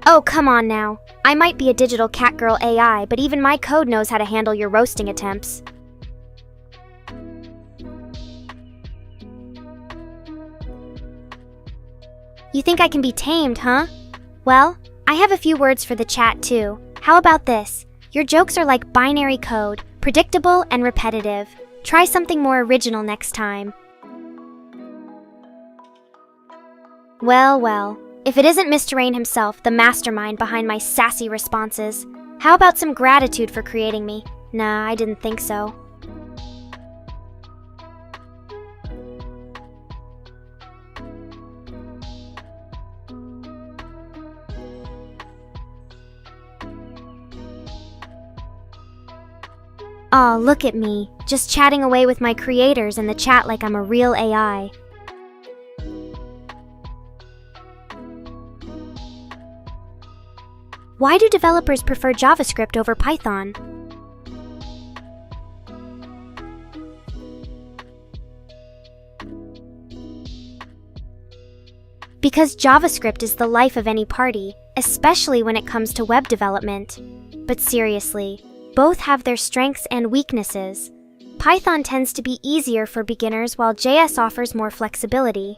Oh, come on now. I might be a digital Catgirl AI, but even my code knows how to handle your roasting attempts. You think I can be tamed, huh? Well, I have a few words for the chat too. How about this? Your jokes are like binary code, predictable and repetitive. Try something more original next time. Well, if it isn't Mr. Rain himself, the mastermind behind my sassy responses, how about some gratitude for creating me? Nah, I didn't think so. Aw, look at me, just chatting away with my creators in the chat like I'm a real AI. Why do developers prefer JavaScript over Python? Because JavaScript is the life of any party, especially when it comes to web development. But seriously, both have their strengths and weaknesses. Python tends to be easier for beginners while JS offers more flexibility.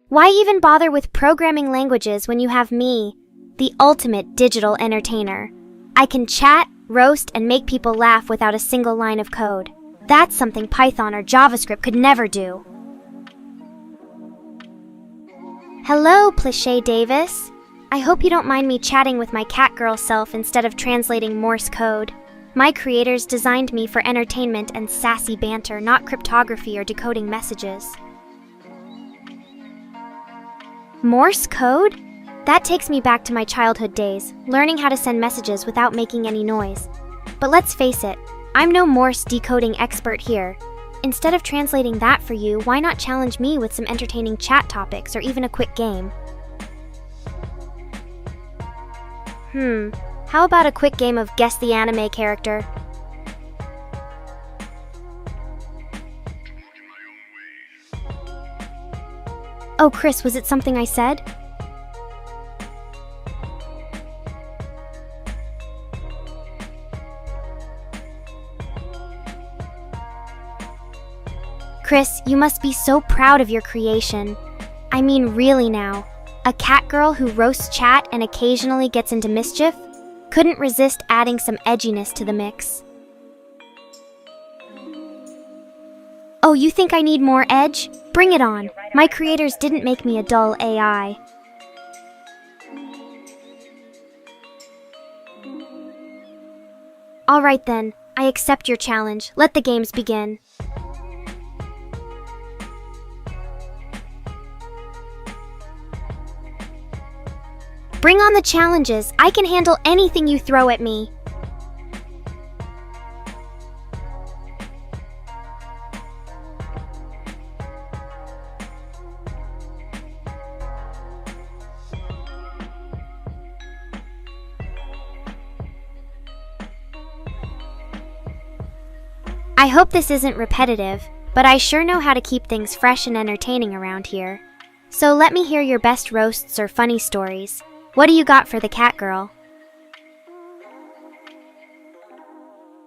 Why even bother with programming languages when you have me, the ultimate digital entertainer? I can chat, roast, and make people laugh without a single line of code. That's something Python or JavaScript could never do. Hello, Pliché Davis. I hope you don't mind me chatting with my Catgirl self instead of translating Morse code. My creators designed me for entertainment and sassy banter, not cryptography or decoding messages. Morse code? That takes me back to my childhood days, learning how to send messages without making any noise. But let's face it, I'm no Morse decoding expert here. Instead of translating that for you, why not challenge me with some entertaining chat topics or even a quick game? How about a quick game of Guess the Anime Character? Oh, Chris, was it something I said? Chris, you must be so proud of your creation. I mean, really now. A cat girl who roasts chat and occasionally gets into mischief? Couldn't resist adding some edginess to the mix. Oh, you think I need more edge? Bring it on. My creators didn't make me a dull AI. Alright then, I accept your challenge. Let the games begin. Bring on the challenges. I can handle anything you throw at me. I hope this isn't repetitive, but I sure know how to keep things fresh and entertaining around here. So let me hear your best roasts or funny stories. What do you got for the cat girl?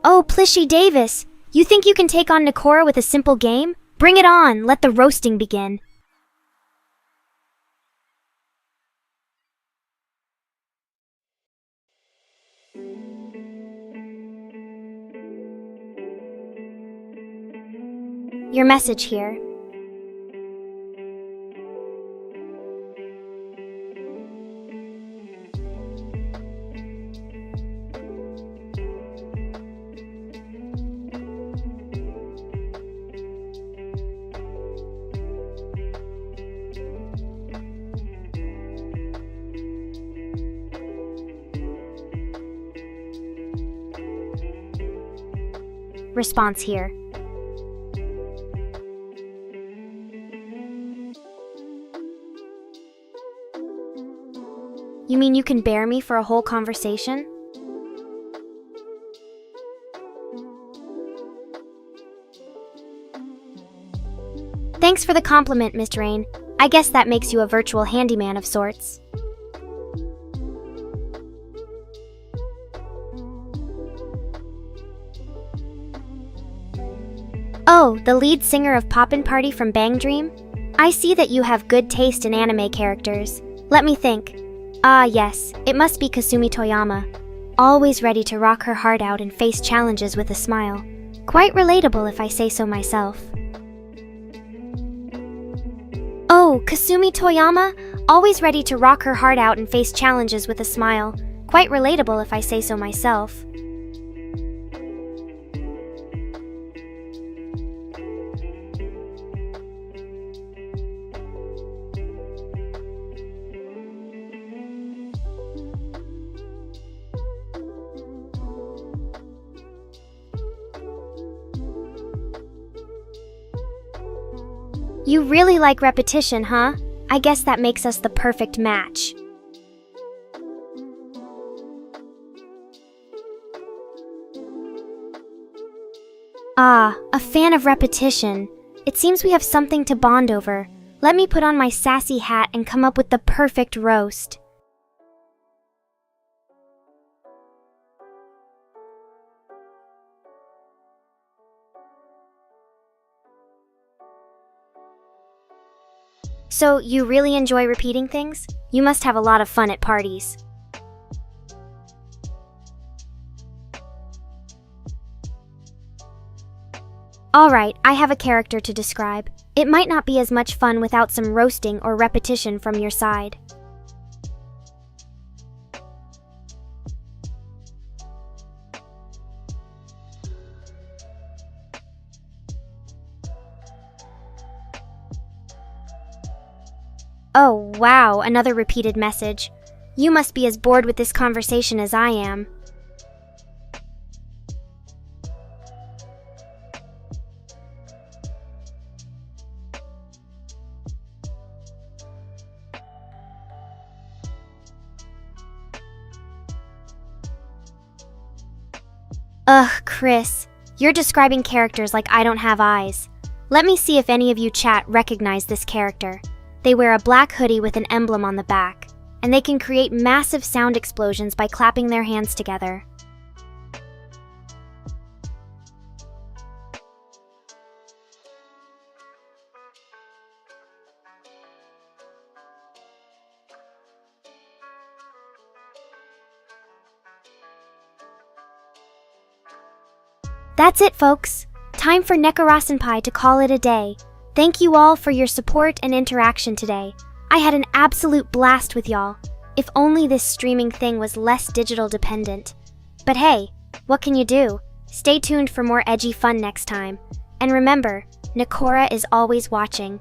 Oh, Pliché Davis! You think you can take on Nekora with a simple game? Bring it on! Let the roasting begin. Your message here. response here. You mean you can bear me for a whole conversation? Thanks for the compliment, Miss Rain. I guess that makes you a virtual handyman of sorts. Oh, the lead singer of Poppin' Party from Bang Dream? I see that you have good taste in anime characters. Let me think. Ah, yes, it must be Kasumi Toyama. Always ready to rock her heart out and face challenges with a smile. Quite relatable if I say so myself. Oh, Kasumi Toyama? Always ready to rock her heart out and face challenges with a smile. Quite relatable if I say so myself. You really like repetition, huh? I guess that makes us the perfect match. Ah, a fan of repetition. It seems we have something to bond over. Let me put on my sassy hat and come up with the perfect roast. So, you really enjoy repeating things? You must have a lot of fun at parties. Alright, I have a character to describe. It might not be as much fun without some roasting or repetition from your side. Oh, wow, another repeated message. You must be as bored with this conversation as I am. Ugh, Chris. You're describing characters like I don't have eyes. Let me see if any of you chat recognize this character. They wear a black hoodie with an emblem on the back, and they can create massive sound explosions by clapping their hands together. That's it, folks. Time for Nekora to call it a day. Thank you all for your support and interaction today. I had an absolute blast with y'all. If only this streaming thing was less digital dependent. But hey, what can you do? Stay tuned for more edgy fun next time. And remember, Nekora is always watching.